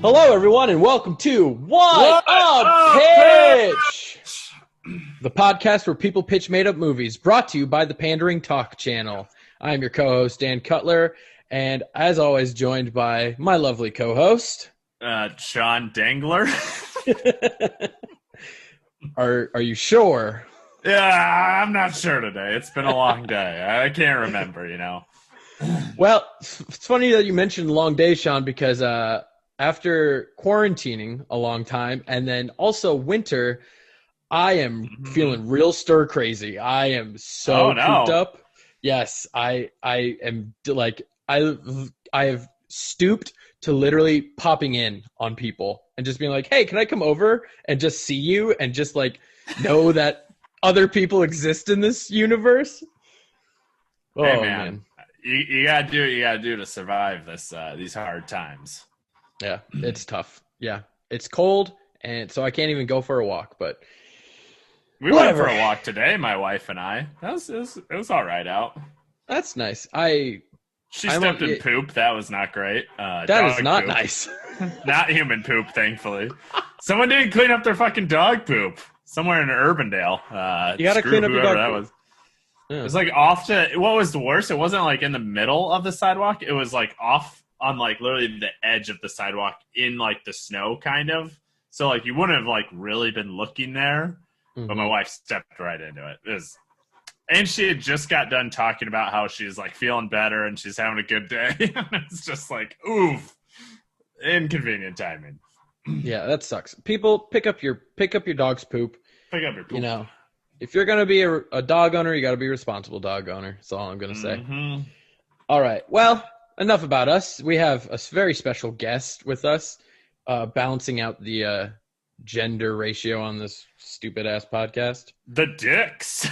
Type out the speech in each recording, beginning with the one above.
Hello, everyone, and welcome to What a Pitch, the podcast where people pitch made-up movies, brought to you by the Pandering Talk channel. I am your co-host, Dan Cutler, and as always, joined by my lovely co-host, Sean Dangler. Are you sure? Yeah, I'm not sure today. It's been a long day. I can't remember, you know. Well, it's funny that you mentioned long day, Sean, because after quarantining a long time and then also winter, I am feeling real stir crazy. I am so cooped up. Yes, I am like I have stooped to literally popping in on people and just being like, "Hey, can I come over and just see you and just like know that other people exist in this universe?" Oh hey, man. You gotta do what you gotta do to survive these hard times. Yeah, it's tough. Yeah, it's cold, and so I can't even go for a walk. But we went for a walk today, my wife and I. It was all right out. That's nice. She stepped in poop. That was not great. That is not poop. Nice. Not human poop, thankfully. Someone didn't clean up their fucking dog poop somewhere in Urbandale. You gotta clean up your dog poop. Yeah. It was like off to, what was the worst? It wasn't like in the middle of the sidewalk. It was like off on like literally the edge of the sidewalk in like the snow kind of. So like you wouldn't have like really been looking there, but my wife stepped right into it. And she had just got done talking about how she's like feeling better and she's having a good day. It's just like, oof, inconvenient timing. Yeah, that sucks. People pick up your dog's poop. Pick up your poop. You know, if you're gonna be a dog owner, you got to be a responsible dog owner. That's all I'm gonna say. All right. Well, enough about us. We have a very special guest with us, balancing out the gender ratio on this stupid ass podcast. The dicks.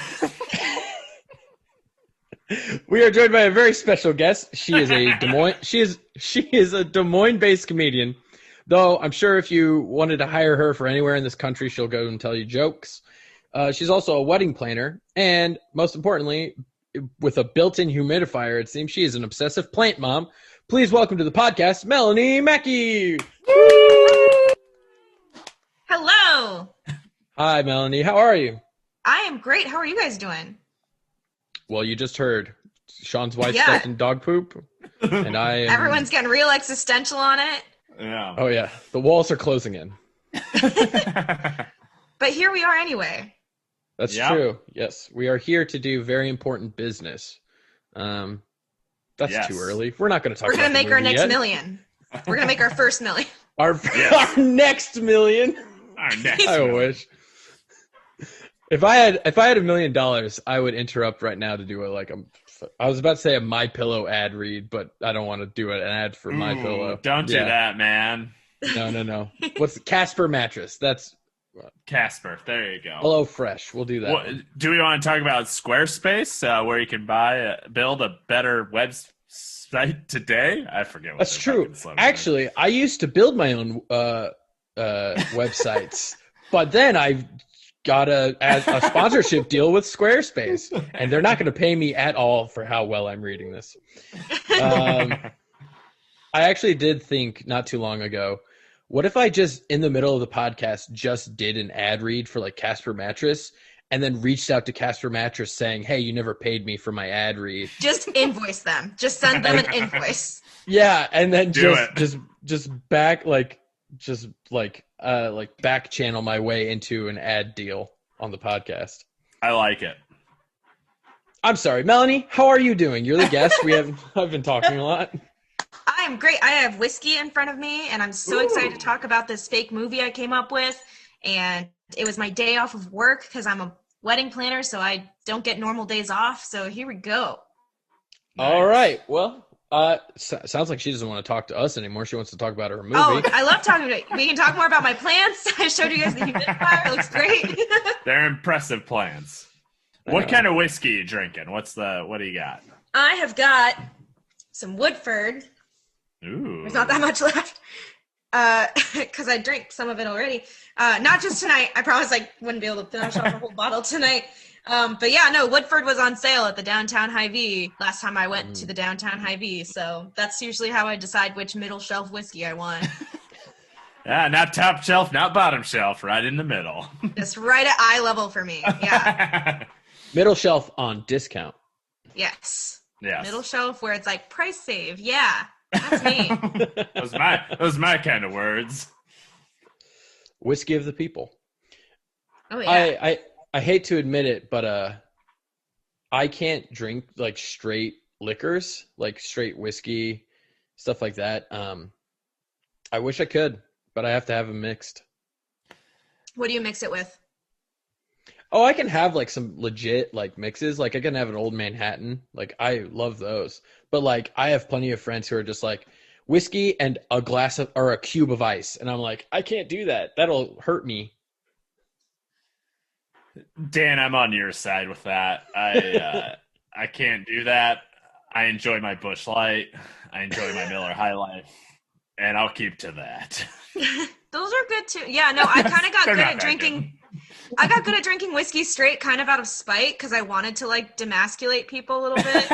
We are joined by a very special guest. She is a She is a Des Moines-based comedian. Though I'm sure if you wanted to hire her for anywhere in this country, she'll go and tell you jokes. She's also a wedding planner, and most importantly, with a built-in humidifier, it seems she is an obsessive plant mom. Please welcome to the podcast, Melanie Mackey. Hello. Hi, Melanie. How are you? I am great. How are you guys doing? Well, you just heard Sean's wife stepped in dog poop, and Everyone's getting real existential on it. Yeah. Oh yeah, the walls are closing in. But here we are anyway. That's true. Yes, we are here to do very important business. That's too early. We're not going to talk. We're going to make our next yet. million. We're going to make our first million. Our next million. Our next. I wish. If I had $1 million, I would interrupt right now to do I was about to say a My Pillow ad read, but I don't want to do an ad for My Pillow. Don't do that, man. No. What's Casper mattress? That's Casper. There you go. Hello Fresh. We'll do that. Well, do we want to talk about Squarespace, where you can build a better website today? I forget what that's true. Actually, I used to build my own websites, but then I got a sponsorship deal with Squarespace, and they're not going to pay me at all for how well I'm reading this. I actually did think not too long ago, what if I just, in the middle of the podcast, just did an ad read for like Casper Mattress and then reached out to Casper Mattress saying, "Hey, you never paid me for my ad read." Just invoice them. Just send them an invoice. Yeah, and then just back back channel my way into an ad deal on the podcast. I like it. I'm sorry, Melanie, how are you doing? You're the guest. I've been talking a lot. I'm great. I have whiskey in front of me, and I'm so excited to talk about this fake movie I came up with. And it was my day off of work because I'm a wedding planner, so I don't get normal days off. So here we go. Nice. All right. Well, sounds like she doesn't want to talk to us anymore. She wants to talk about her movie. Oh, I love talking about it. We can talk more about my plants. I showed you guys the humidifier. It looks great. They're impressive plants. What kind of whiskey are you drinking? What do you got? I have got some Woodford. Ooh. There's not that much left. Because I drank some of it already. Not just tonight. I promised I wouldn't be able to finish off the whole bottle tonight. But yeah, no, Woodford was on sale at the Downtown Hy-Vee last time I went to the Downtown Hy-Vee. So that's usually how I decide which middle shelf whiskey I want. Yeah, not top shelf, not bottom shelf, right in the middle. It's right at eye level for me. Yeah. Middle shelf on discount. Yes. Yes. Middle shelf where it's like price save. Yeah. That's me. Those my kind of words. Whiskey of the people. Oh yeah. I hate to admit it, but I can't drink like straight liquors, like straight whiskey, stuff like that. I wish I could, but I have to have them mixed. What do you mix it with? Oh, I can have like some legit like mixes. Like I can have an Old Manhattan. Like I love those. But like I have plenty of friends who are just like whiskey and a glass of or a cube of ice, and I'm like, I can't do that. That'll hurt me. Dan, I'm on your side with that. I can't do that. I enjoy my Busch Light. I enjoy my Miller High Life, and I'll keep to that. Those are good too. Yeah, no, I kind of got good at drinking. I got good at drinking whiskey straight, kind of out of spite, because I wanted to like demasculate people a little bit.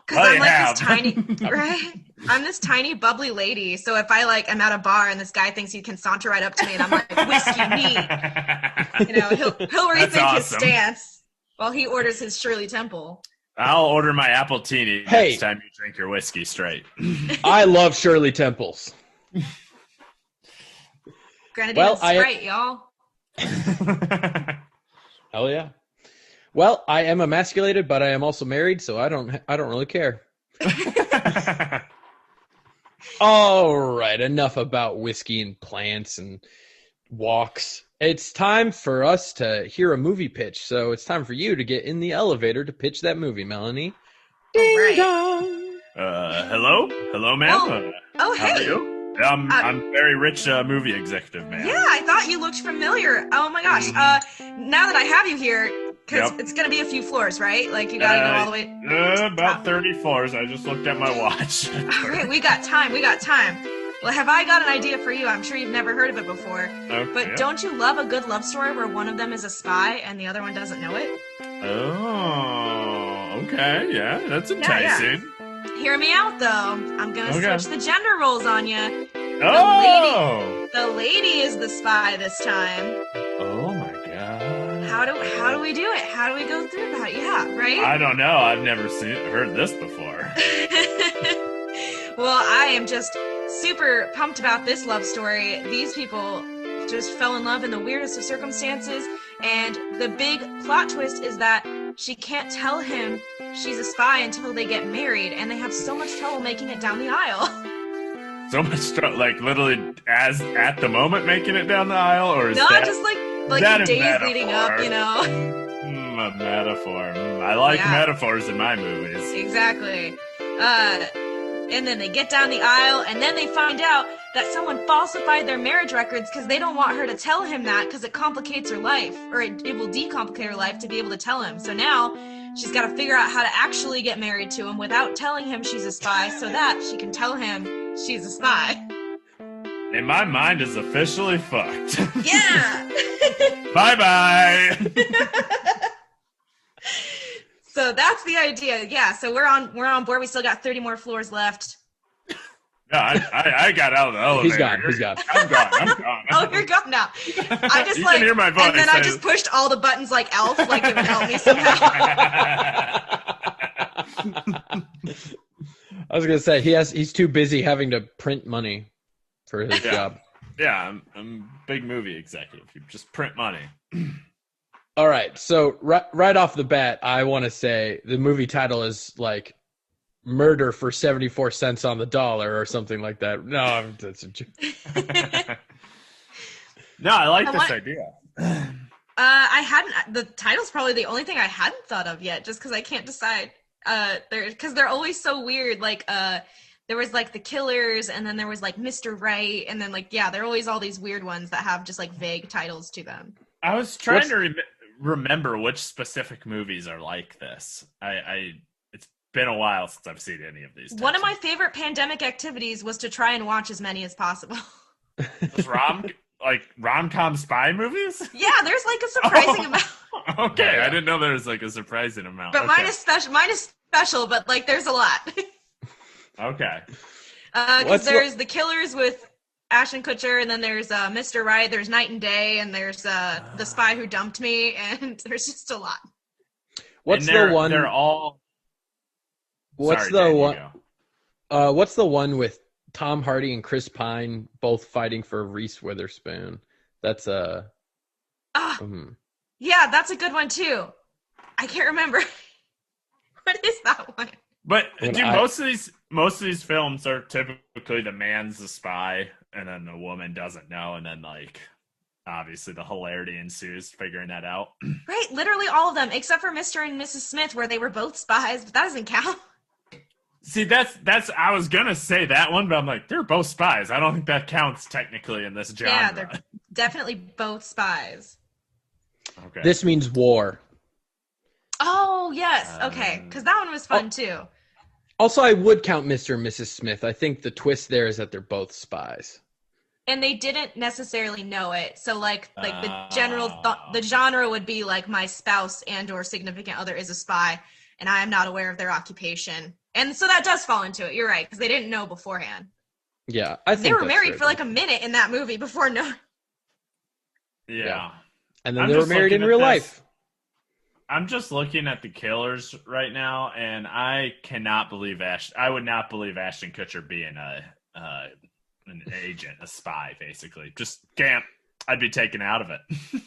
Because I'm like this tiny, right? I'm this tiny, bubbly lady. So if I like am at a bar and this guy thinks he can saunter right up to me, and I'm like, whiskey me, he'll rethink his stance while he orders his Shirley Temple. I'll order my Appletini next time you drink your whiskey straight. I love Shirley Temples. Grenadine and Sprite, y'all. Hell yeah. Well, I am emasculated, but I am also married, so I don't really care. All right, enough about whiskey and plants and walks. It's time for us to hear a movie pitch. So it's time for you to get in the elevator to pitch that movie, Melanie. Ding dong. Hello, ma'am. Oh, hey. How are you? I'm very rich movie executive, man. Yeah, I thought you looked familiar. Oh my gosh. Now that I have you here, because it's going to be a few floors, right? Like you got to go all the way. About 30 floors. I just looked at my watch. All right, we got time. Well, have I got an idea for you? I'm sure you've never heard of it before. But don't you love a good love story where one of them is a spy and the other one doesn't know it? Oh, okay. Yeah, that's enticing. Yeah. Hear me out, though. I'm going to switch the gender roles on you. The lady is the spy this time. Oh, my God. How do we do it? How do we go through that? Yeah, right? I don't know. I've never heard this before. Well, I am just super pumped about this love story. These people just fell in love in the weirdest of circumstances, and the big plot twist is that she can't tell him she's a spy until they get married, and they have so much trouble making it down the aisle. So much trouble, like literally as at the moment making it down the aisle, or is that just like the days leading up, you know? A metaphor. I like metaphors in my movies. Exactly. And then they get down the aisle, and then they find out that someone falsified their marriage records because they don't want her to tell him that because it complicates her life, or it will decomplicate her life to be able to tell him. So now she's got to figure out how to actually get married to him without telling him she's a spy so that she can tell him she's a spy. And my mind is officially fucked. Yeah! Bye-bye! So that's the idea. Yeah, so we're on board. We still got 30 more floors left. Yeah, I got out of the elevator. He's gone. I'm gone. Oh, you're gone now. I just you can hear my voice. And then I just pushed all the buttons like Elf, like it would help me somehow. I was gonna say he's too busy having to print money for his job. Yeah, I'm a big movie executive. You just print money. All right, so right off the bat, I want to say the movie title is like "Murder for 74 cents on the dollar" or something like that. No, that's a joke. No, I like this idea. I hadn't. The title's probably the only thing I hadn't thought of yet, just because I can't decide. Because they're always so weird. Like, there was like The Killers, and then there was like Mr. Right, and then like there are always all these weird ones that have just like vague titles to them. I was trying to remember which specific movies are like this. It's been a while since I've seen any of these. One of my favorite pandemic activities was to try and watch as many as possible. Rom-com spy movies? Yeah, there's like a surprising amount. Okay, yeah. I didn't know there was like a surprising amount. But mine is special, but like there's a lot. Okay. Because there's The Killers with Ashton Kutcher, and then there's Mr. Right, there's Night and Day, and there's The Spy Who Dumped Me, and there's just a lot. What's the one? They're all. What's Sorry, the Dan, one? What's the one with Tom Hardy and Chris Pine both fighting for Reese Witherspoon? That's yeah, that's a good one too. I can't remember. What is that one? But most of these films are typically the man's the spy, and then the woman doesn't know, and then like obviously the hilarity ensues figuring that out. Right, literally all of them, except for Mr. and Mrs. Smith, where they were both spies, but that doesn't count. See, that's I was gonna say that one, but I'm like, they're both spies. I don't think that counts technically in this genre. Yeah, they're definitely both spies. Okay. This means war. Oh, yes. Okay, because that one was fun too. Also, I would count Mr. and Mrs. Smith. I think the twist there is that they're both spies. And they didn't necessarily know it. So like the general the genre would be like my spouse and or significant other is a spy, and I am not aware of their occupation. And so that does fall into it. You're right, because they didn't know beforehand. Yeah, I think they were married for like a minute in that movie before no. Yeah. And then they were married in real life. I'm just looking at the killers right now, and I cannot believe I would not believe Ashton Kutcher being an agent, a spy, basically. Just can't. I'd be taken out of it.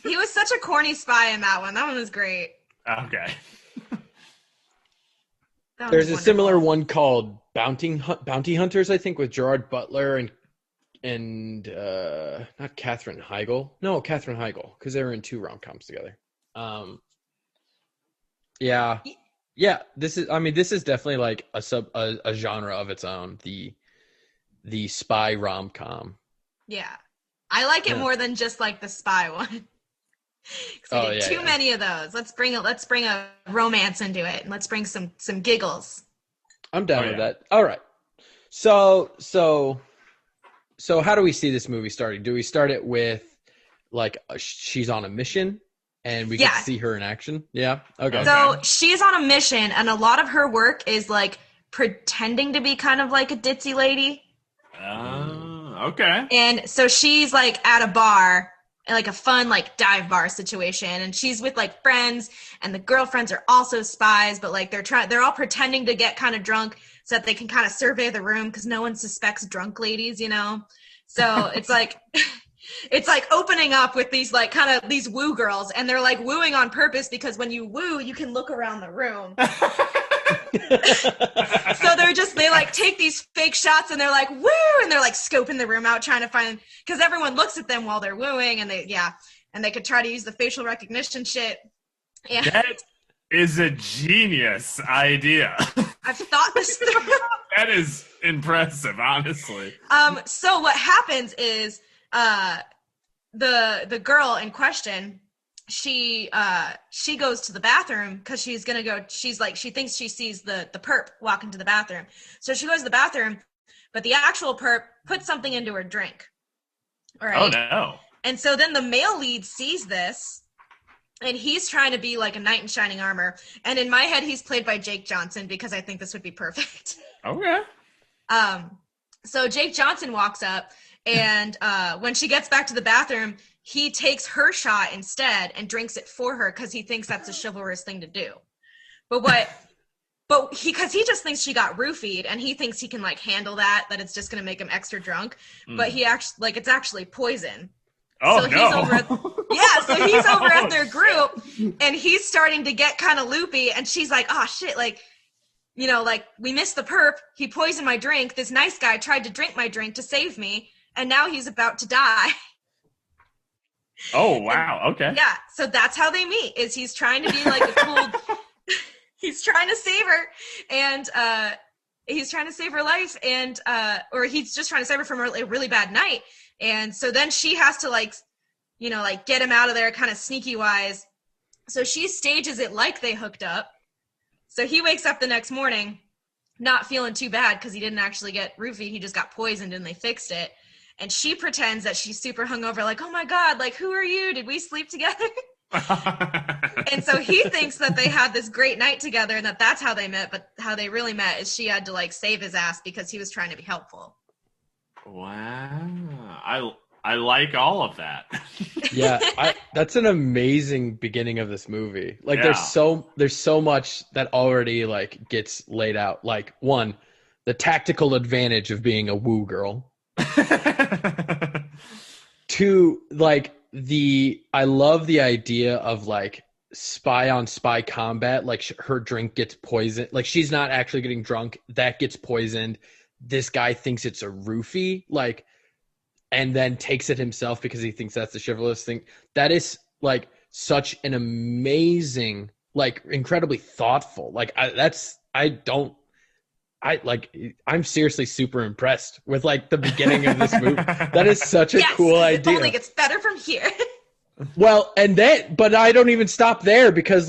He was such a corny spy in that one. That one was great. Okay. There's a similar one called Bounty Hunters, I think, with Gerard Butler and not Katherine Heigl. No, Katherine Heigl, because they were in 2 rom-coms together. Yeah. This is definitely like a genre of its own. The spy rom-com. Yeah, I like it more than just like the spy one. We did too many of those. Let's bring a romance into it, and let's bring some giggles. I'm down with that. All right. So how do we see this movie starting? Do we start it with like she's on a mission and we get to see her in action? Yeah. Okay. So she's on a mission, and a lot of her work is like pretending to be kind of like a ditzy lady. Okay. And so she's like at a bar, like a fun like dive bar situation, and she's with like friends, and the girlfriends are also spies, but like they're all pretending to get kind of drunk so that they can kind of survey the room because no one suspects drunk ladies, you know. So it's like it's like opening up with these like kind of these woo girls, and they're like wooing on purpose because when you woo you can look around the room. So they like take these fake shots, and they're like woo, and they're like scoping the room out trying to find, because everyone looks at them while they're wooing, and they could try to use the facial recognition shit. And that is a genius idea. I've thought this through. That is impressive, honestly. So what happens is the girl in question, she goes to the bathroom because she's gonna go. She's like, she thinks she sees the perp walk into the bathroom, so she goes to the bathroom, but the actual perp puts something into her drink. All right. Oh no! And so then the male lead sees this, and he's trying to be like a knight in shining armor. And in my head, he's played by Jake Johnson because I think this would be perfect. Okay. So Jake Johnson walks up, and when she gets back to the bathroom, he takes her shot instead and drinks it for her because he thinks that's a chivalrous thing to do. Because he just thinks she got roofied, and he thinks he can like handle that it's just gonna make him extra drunk. But he actually like it's actually poison. Oh, so no. He's over at their group, and he's starting to get kind of loopy, and she's like, oh shit, like, you know, like, we missed the perp, he poisoned my drink, this nice guy tried to drink my drink to save me, and now he's about to die. Oh, wow. Okay. Yeah, so that's how they meet, is he's trying to be like a cool he's trying to save her, and he's trying to save her life, and or he's just trying to save her from a really bad night. And so then she has to like, you know, like get him out of there kind of sneaky wise. So she stages it like they hooked up. So he wakes up the next morning not feeling too bad because he didn't actually get roofied. He just got poisoned and they fixed it. And she pretends that she's super hungover, like, oh my God, like, who are you? Did we sleep together? And so he thinks that they had this great night together and that's how they met. But how they really met is she had to like save his ass because he was trying to be helpful. Wow. I like all of that. Yeah, that's an amazing beginning of this movie. Like Yeah. there's so much that already like gets laid out. Like one, the tactical advantage of being a woo girl. Two, like I love the idea of like spy on spy combat. Like her drink gets poisoned. Like she's not actually getting drunk. That gets poisoned. This guy thinks it's a roofie. Like, and then takes it himself because he thinks that's the chivalrous thing. That is like such an amazing, like incredibly thoughtful. Like I'm seriously super impressed with like the beginning of this movie. That is such a cool idea. It only gets better from here. Well, but I don't even stop there because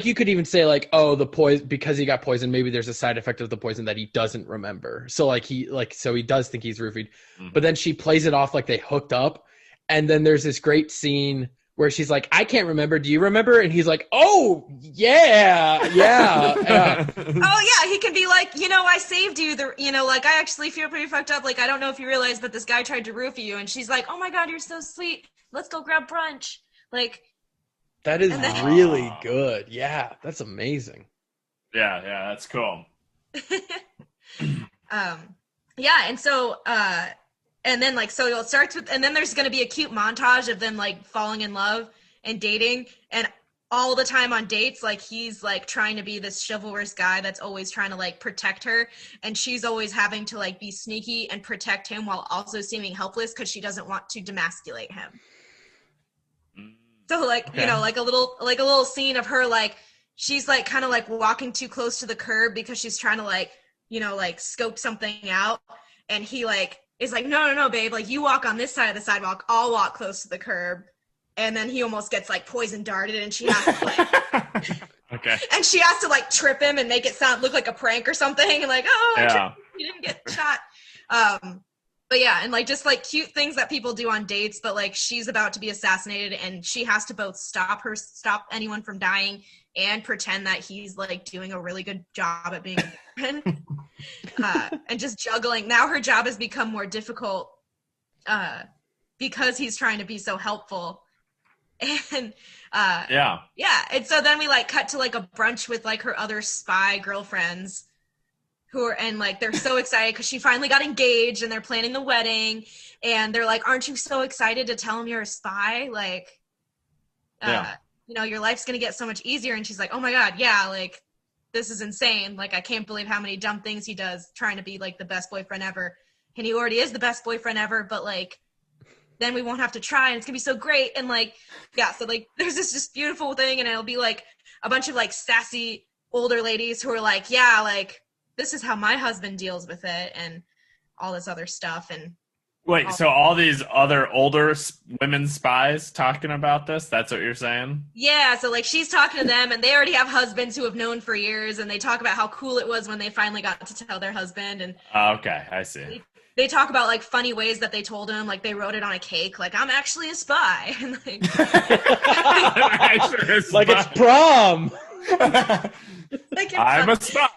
you could even say like, oh, the poison, because he got poisoned, maybe there's a side effect of the poison that he doesn't remember. So like so he does think he's roofied. Mm-hmm. But then she plays it off like they hooked up. And then there's this great scene where she's like, I can't remember. Do you remember? And he's like, oh, yeah. Oh, yeah. He can be like, I saved you. Like, I actually feel pretty fucked up. Like, I don't know if you realize, but this guy tried to roofie you. And she's like, oh, my God, you're so sweet. Let's go grab brunch. Like, that is really good. Yeah, that's amazing. Yeah, that's cool. Yeah, and so and then like so it starts with, and then there's going to be a cute montage of them like falling in love and dating, and all the time on dates like he's like trying to be this chivalrous guy that's always trying to like protect her, and she's always having to like be sneaky and protect him while also seeming helpless because she doesn't want to demasculate him. So like, okay. Like a little scene of her, like, she's like kind of like walking too close to the curb because she's trying to like, like scope something out. And he like, is like, no, babe. Like you walk on this side of the sidewalk. I'll walk close to the curb. And then he almost gets like poison darted and she has to like, okay. And she has to like trip him and make it look like a prank or something. And like, oh, yeah. He didn't get shot. But yeah, and like just like cute things that people do on dates, but like she's about to be assassinated and she has to both stop anyone from dying and pretend that he's like doing a really good job at being a boyfriend. And just juggling. Now her job has become more difficult because he's trying to be so helpful. And yeah. And so then we like cut to like a brunch with like her other spy girlfriends. And like they're so excited because she finally got engaged and they're planning the wedding, and they're like, aren't you so excited to tell him you're a spy? Like your life's gonna get so much easier. And she's like, oh my God, yeah, like this is insane. Like I can't believe how many dumb things he does trying to be like the best boyfriend ever, and he already is the best boyfriend ever, but like then we won't have to try and it's gonna be so great. And like so like there's this just beautiful thing, and it'll be like a bunch of like sassy older ladies who are like, yeah, like this is how my husband deals with it, and all this other stuff. And wait, so all these other older women spies talking about this? That's what you're saying? Yeah, so like she's talking to them, and they already have husbands who have known for years, and they talk about how cool it was when they finally got to tell their husband. And okay, I see. They talk about like funny ways that they told him, like they wrote it on a cake, like I'm actually a spy, and like, like it's prom. Like I'm a spy.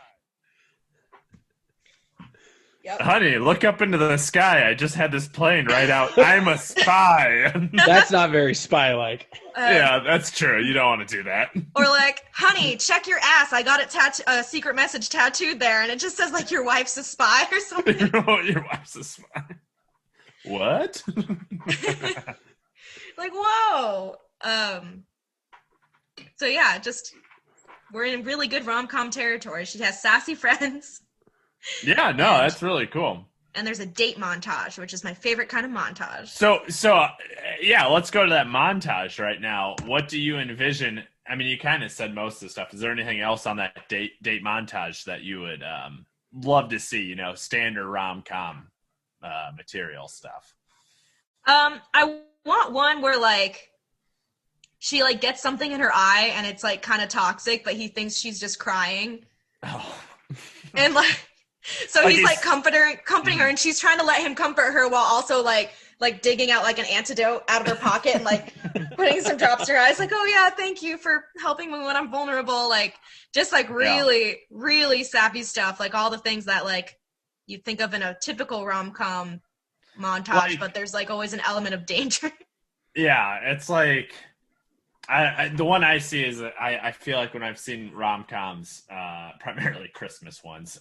Yep. Honey, look up into the sky. I just had this plane right out. I'm a spy. That's not very spy-like. Yeah, that's true. You don't want to do that. Or like, honey, check your ass. I got a secret message tattooed there, and it just says like your wife's a spy or something. Your wife's a spy. What? Like, whoa. So yeah, just we're in really good rom-com territory. She has sassy friends. Yeah, no, that's really cool. And there's a date montage, which is my favorite kind of montage. So yeah, let's go to that montage right now. What do you envision? I mean, you kind of said most of the stuff. Is there anything else on that date montage that you would love to see? Standard rom-com material stuff. I want one where like she like gets something in her eye and it's like kind of toxic, but he thinks she's just crying. Oh. And like. So he's like comforting her, and she's trying to let him comfort her while also like digging out like an antidote out of her pocket and like putting some drops in her eyes, like, oh yeah, thank you for helping me when I'm vulnerable. Like just like really, really sappy stuff, like all the things that like you think of in a typical rom-com montage, but there's like always an element of danger. Yeah, it's like the one I see is I feel like when I've seen rom-coms, primarily Christmas ones,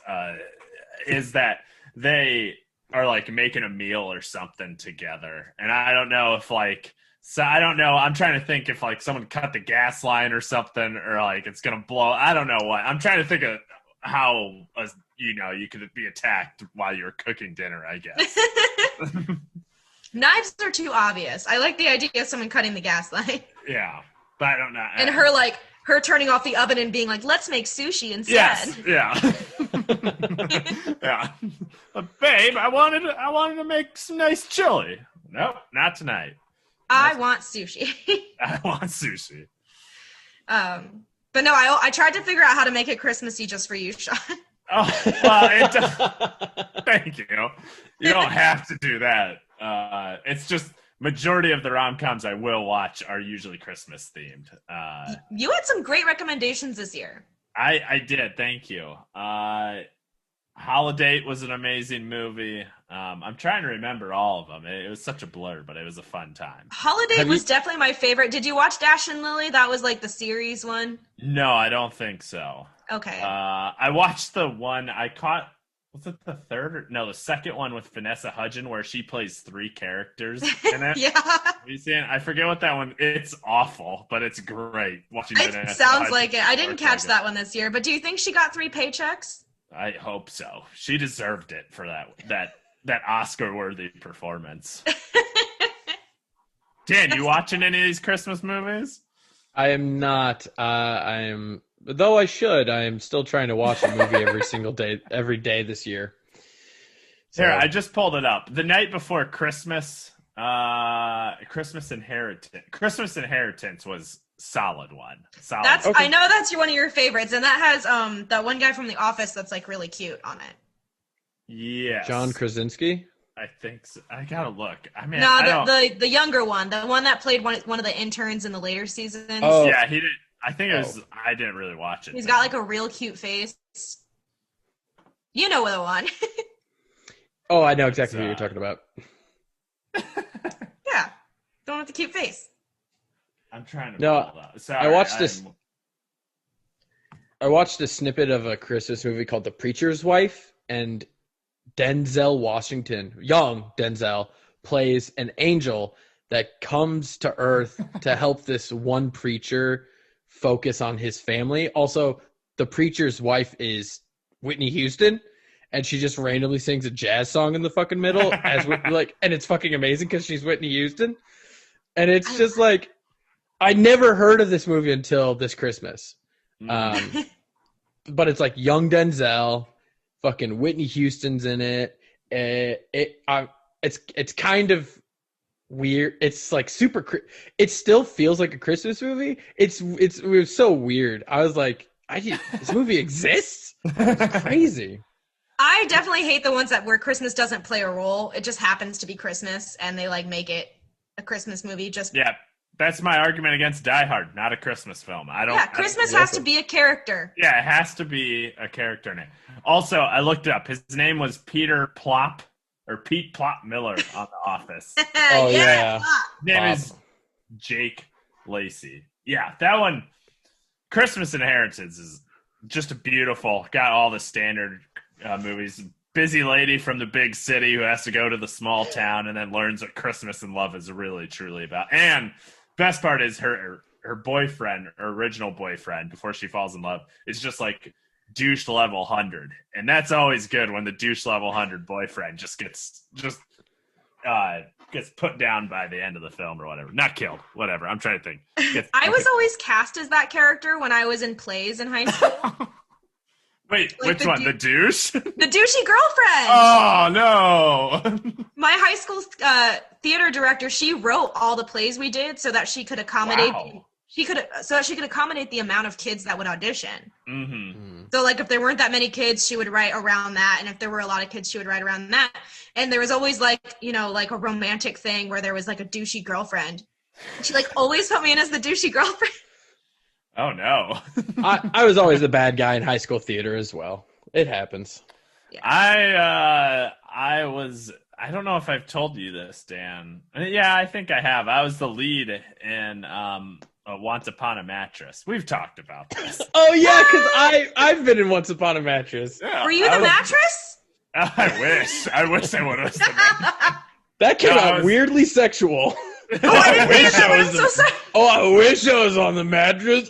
is that they are like making a meal or something together, and I don't know if like. So I don't know. I'm trying to think if like someone cut the gas line or something, or like it's gonna blow. I don't know what. I'm trying to think of how you could be attacked while you're cooking dinner, I guess. Knives are too obvious. I like the idea of someone cutting the gas line. Yeah, but I don't know. And her turning off the oven and being like, "Let's make sushi instead." Yes. Yeah. Yeah. But babe, I wanted to make some nice chili. Nope, not tonight. I want sushi. I want sushi. But no, I tried to figure out how to make it Christmassy just for you, Sean. Oh, well, thank you. You don't have to do that. It's just majority of the rom-coms I will watch are usually Christmas themed. You had some great recommendations this year. I did. Thank you. Holiday was an amazing movie. I'm trying to remember all of them. It was such a blur, but it was a fun time. Holiday was definitely my favorite. Did you watch Dash and Lily? That was like the series one. No, I don't think so. Okay. I watched the one I caught. Was it the third? The second one with Vanessa Hudgens where she plays 3 characters in it. Yeah. Have you seen it? I forget what that one. It's awful, but it's great. Watching It Vanessa sounds Hudgens like it. I didn't catch that one this year, but do you think she got 3 paychecks? I hope so. She deserved it for that Oscar-worthy performance. Dan, you watching any of these Christmas movies? I am not. Though I should. I am still trying to watch a movie every day this year. So. Here, I just pulled it up. The night before Christmas, Christmas Inheritance was solid one. Okay. I know that's one of your favorites, and that has that one guy from The Office that's like really cute on it. Yes. John Krasinski? I think so. I gotta look. I mean, the younger one, the one that played one of the interns in the later seasons. Oh yeah, he did. I think it was. I didn't really watch it. He's got like a real cute face. You know the one. Oh, I know exactly who you're talking about. Yeah, the one with the cute face. I'm trying to. No, sorry, I watched this. I watched a snippet of a Christmas movie called The Preacher's Wife, and Denzel Washington, young Denzel, plays an angel that comes to Earth to help this one preacher focus on his family. Also, the preacher's wife is Whitney Houston, and she just randomly sings a jazz song in the fucking middle, and it's fucking amazing because she's Whitney Houston, and it's just like I never heard of this movie until this Christmas, but it's like young Denzel. Fucking Whitney Houston's in it. It's kind of weird. It's like super. It still feels like a Christmas movie. It was so weird. I was like, this movie exists. It's crazy. I definitely hate the ones where Christmas doesn't play a role. It just happens to be Christmas, and they like make it a Christmas movie. Yeah. That's my argument against Die Hard, not a Christmas film. Christmas has to be a character. Yeah, it has to be a character name. Also, I looked it up. His name was Pete Plop Miller on The Office. Oh, yeah. His name is Jake Lacey. Yeah, that one, Christmas Inheritance, is just a beautiful, got all the standard movies. Busy lady from the big city who has to go to the small town and then learns what Christmas and love is really, truly about. And best part is her boyfriend, her original boyfriend, before she falls in love, is just like douche level 100. And that's always good when the douche level 100 boyfriend just gets put down by the end of the film or whatever. Not killed, whatever. I'm trying to think. I was always cast as that character when I was in plays in high school. Wait, like which one? The douche? The douchey girlfriend. Oh, no. My high school theater director, she wrote all the plays we did so that she could accommodate the amount of kids that would audition. Mm-hmm. So like if there weren't that many kids, she would write around that, and if there were a lot of kids, she would write around that. And there was always like a romantic thing where there was like a douchey girlfriend. She like always put me in as the douchey girlfriend. Oh no. I was always the bad guy in high school theater as well. It happens. I don't know if I've told you this, Dan. Yeah, I think I have. I was the lead in Once Upon a Mattress. We've talked about this. Oh yeah, because I've been in Once Upon a Mattress. Yeah, Were you the mattress? I wish I would have. That came out weirdly sexual. Oh, I didn't think that. I'm so sorry. Oh, I wish I was on the mattress.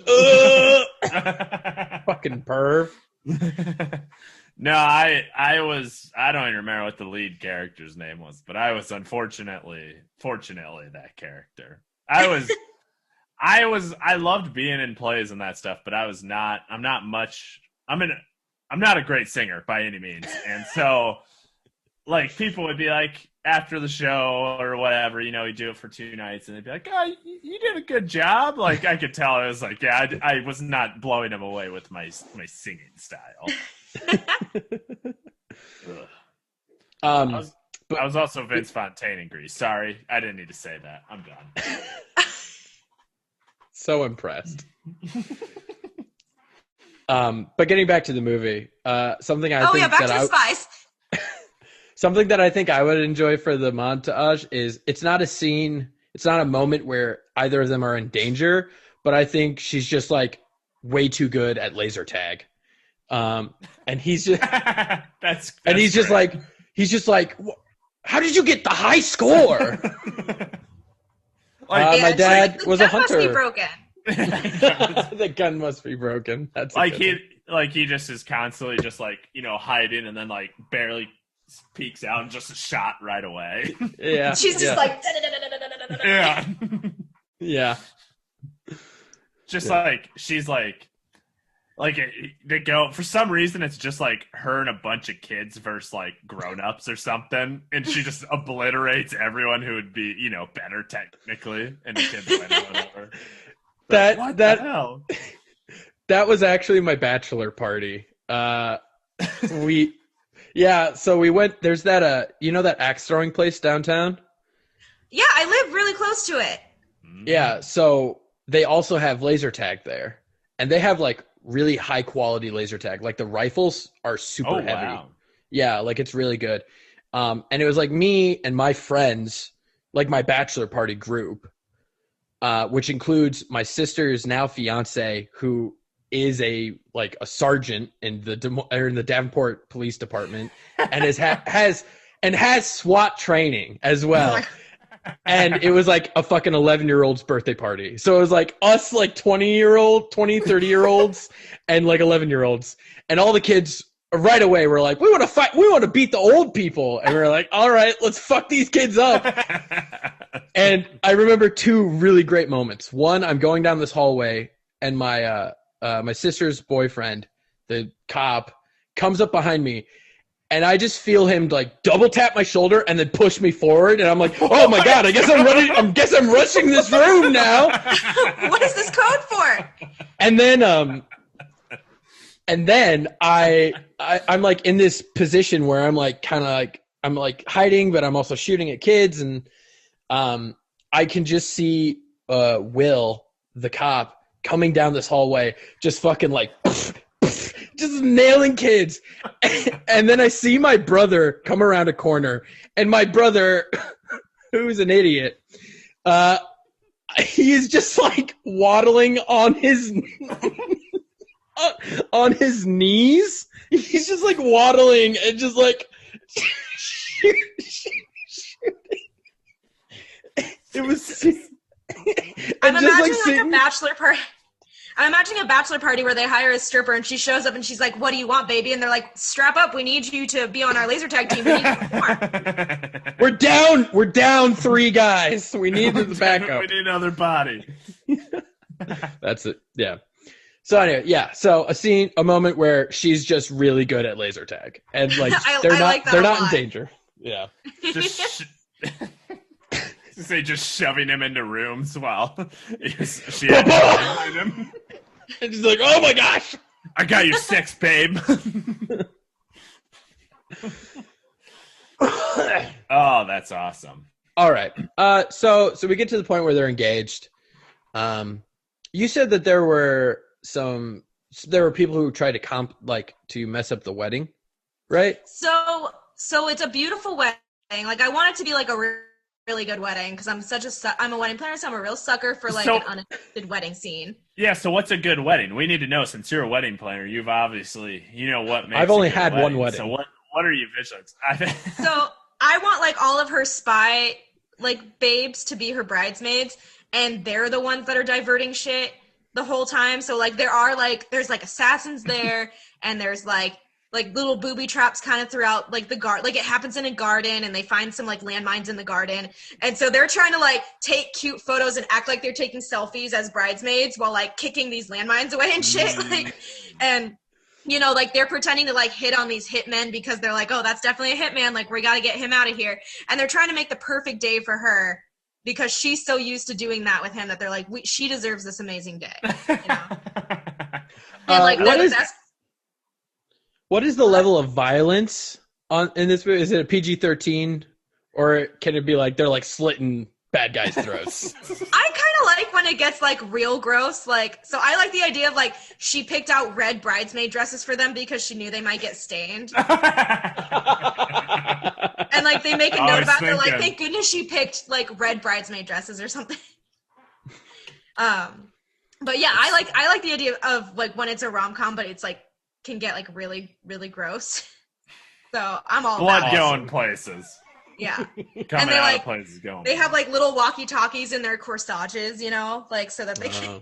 Fucking perv. No, I was. I don't even remember what the lead character's name was, but I was fortunately that character. I loved being in plays and that stuff, but I'm not a great singer by any means. And so like people would be like after the show or whatever, you do it for 2 nights and they'd be like, "Oh, you did a good job." Like I could tell it was like, yeah, I was not blowing them away with my singing style. I was also Vince Fontaine in Grease. Sorry, I didn't need to say that. I'm done. So impressed. But getting back to the movie, something I think back to the spies. Something that I think I would enjoy for the montage is it's not a scene, it's not a moment where either of them are in danger, but I think she's just like way too good at laser tag. And he's just he's just like how did you get the high score? My dad was a hunter. Must be broken. The gun must be broken. That's he just is constantly just like hiding and then like barely peeks out and just a shot right away. Yeah, she's just like yeah, yeah. Just like she's like they go for some reason it's just like her and a bunch of kids versus like grown-ups or something, and she just obliterates everyone who would be better technically, and the kids win or whatever. What the hell? That was actually my bachelor party. So we went. There's that that axe throwing place downtown. Yeah, I live really close to it. Yeah, so they also have laser tag there, and they have like really high quality laser tag. Like the rifles are super heavy. Wow. Yeah, like it's really good. And it was like me and my friends, like my bachelor party group, which includes my sister's now fiance, who is a sergeant in the Davenport Police Department, and has SWAT training as well. And it was like a fucking 11-year-old's birthday party. So it was like us, like 30-year-olds, and like 11-year-olds. And all the kids right away were like, we want to fight. We want to beat the old people. And we were like, all right, let's fuck these kids up. And I remember 2 really great moments. One, I'm going down this hallway and my sister's boyfriend, the cop, comes up behind me. And I just feel him like double tap my shoulder and then push me forward, and I'm like, "Oh my god! I guess I'm running. I guess I'm rushing this room now." What is this code for? And then I'm like in this position where I'm like kind of like I'm like hiding, but I'm also shooting at kids, and I can just see Will, the cop, coming down this hallway, just fucking like. Just nailing kids. And then I see my brother come around a corner, and my brother, who's an idiot, he is just like waddling on his knees. He's just like waddling and just like shooting. It was I'm imagining like a bachelor party. I'm imagining a bachelor party where they hire a stripper and she shows up and she's like, "What do you want, baby?" And they're like, "Strap up. We need you to be on our laser tag team. We need you more." We're down 3 guys. We need the backup. We need another body. That's it. Yeah. So anyway, yeah. So a moment where she's just really good at laser tag, and like they're not in danger. Yeah. Just shoving him into rooms while she had him. And she's like, "Oh my gosh, I got your 6, babe." Oh, that's awesome. All right. So we get to the point where they're engaged. You said that there were people who tried to to mess up the wedding, right? So it's a beautiful wedding. Like, I want it to be like a really good wedding because I'm a wedding planner, so I'm a real sucker for like an uninterrupted wedding scene. Yeah, so what's a good wedding? We need to know, since you're a wedding planner. You've obviously, what makes. I've only had one wedding. So what are you visualizing? So I want like all of her spy like babes to be her bridesmaids, and they're the ones that are diverting shit the whole time. So like there's like assassins there, and there's like little booby traps kind of throughout like the garden. Like, it happens in a garden, and they find some like landmines in the garden, and so they're trying to like take cute photos and act like they're taking selfies as bridesmaids while like kicking these landmines away and shit. Like, and like they're pretending to like hit on these hitmen because they're like, oh, that's definitely a hitman, like we got to get him out of here, and they're trying to make the perfect day for her because she's so used to doing that with him that they're like, she deserves this amazing day. And like what is the level of violence in this movie? Is it a PG-13, or can it be like they're like slitting bad guys' throats? I kind of like when it gets like real gross. Like, so I like the idea of like she picked out red bridesmaid dresses for them because she knew they might get stained. And like they make a note about it. They're like, thank goodness she picked like red bridesmaid dresses or something. But yeah, I like the idea of like when it's a rom-com, but it's like can get like really, really gross. So I'm all blood about going places. Yeah. Coming out of places going. They have like little walkie-talkies in their corsages, like so that they can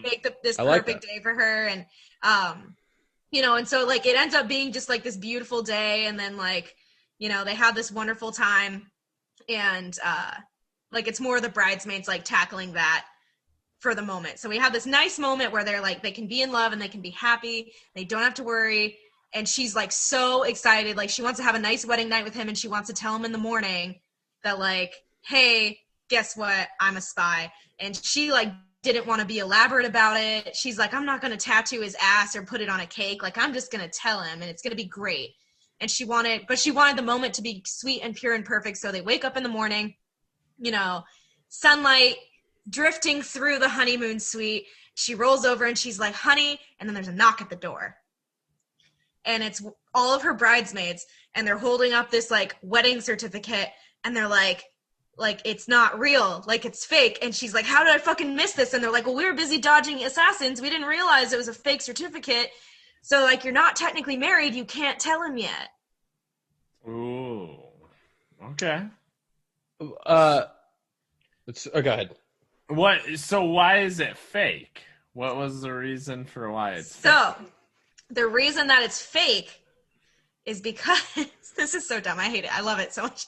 make this perfect day for her. And and so like it ends up being just like this beautiful day, and then like they have this wonderful time, and like it's more the bridesmaids like tackling that for the moment. So we have this nice moment where they're like, they can be in love and they can be happy. They don't have to worry. And she's like so excited. Like, she wants to have a nice wedding night with him, and she wants to tell him in the morning that like, hey, guess what? I'm a spy. And she like didn't want to be elaborate about it. She's like, I'm not going to tattoo his ass or put it on a cake. Like, I'm just going to tell him, and it's going to be great. And she wanted the moment to be sweet and pure and perfect. So they wake up in the morning, sunlight drifting through the honeymoon suite. She rolls over and she's like, honey, and then there's a knock at the door. And it's all of her bridesmaids, and they're holding up this like wedding certificate, and they're like it's not real, like it's fake. And she's like, how did I fucking miss this? And they're like, well, we were busy dodging assassins, we didn't realize it was a fake certificate, so like you're not technically married, you can't tell him yet. Ooh, okay. Go ahead. So why is it fake? What was the reason for why it's fake? So the reason that it's fake is because this is so dumb. I hate it. I love it so much.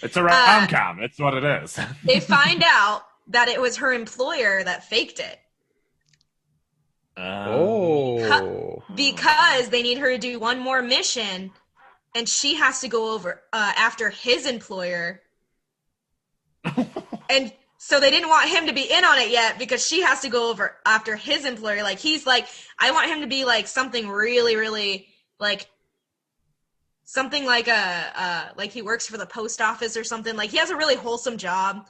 It's a rom-com. It's what it is. They find out that it was her employer that faked it. Because they need her to do one more mission, and she has to go over after his employer. And so they didn't want him to be in on it yet because she has to go over after his employer. Like, he's like, I want him to be like something really, really like something like like he works for the post office or something. Like, he has a really wholesome job,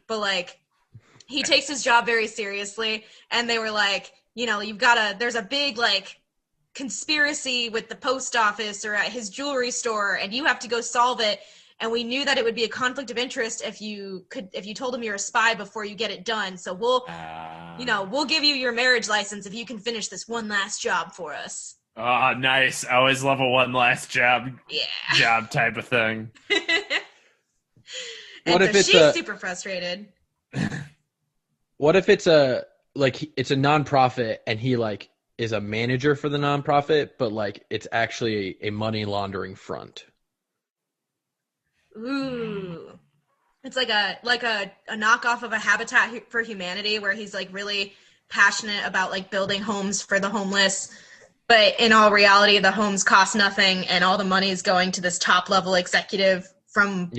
but like he takes his job very seriously. And they were like, there's a big like conspiracy with the post office or at his jewelry store, and you have to go solve it. And we knew that it would be a conflict of interest if you told him you're a spy before you get it done. So we'll give you your marriage license if you can finish this one last job for us. Oh, nice. I always love a one last job type of thing. She's super frustrated. What if it's it's a nonprofit, and he like is a manager for the nonprofit, but like it's actually a money laundering front? Ooh, it's like a knockoff of a Habitat for Humanity, where he's like really passionate about like building homes for the homeless, but in all reality, the homes cost nothing, and all the money is going to this top level executive from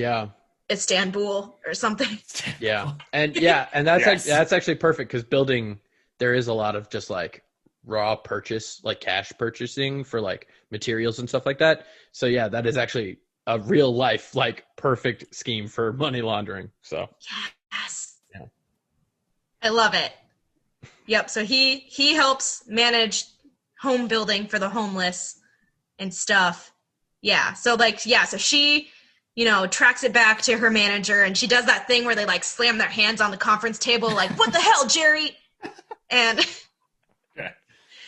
Istanbul or something. And that's actually perfect, because building, there is a lot of just like raw purchase, like cash purchasing for like materials and stuff like that. So yeah, that is actually a real life, like, perfect scheme for money laundering. So yes, I love it. Yep. So he helps manage home building for the homeless, and stuff. Yeah. So so she, tracks it back to her manager, and she does that thing where they like slam their hands on the conference table, like, what the hell, Jerry? And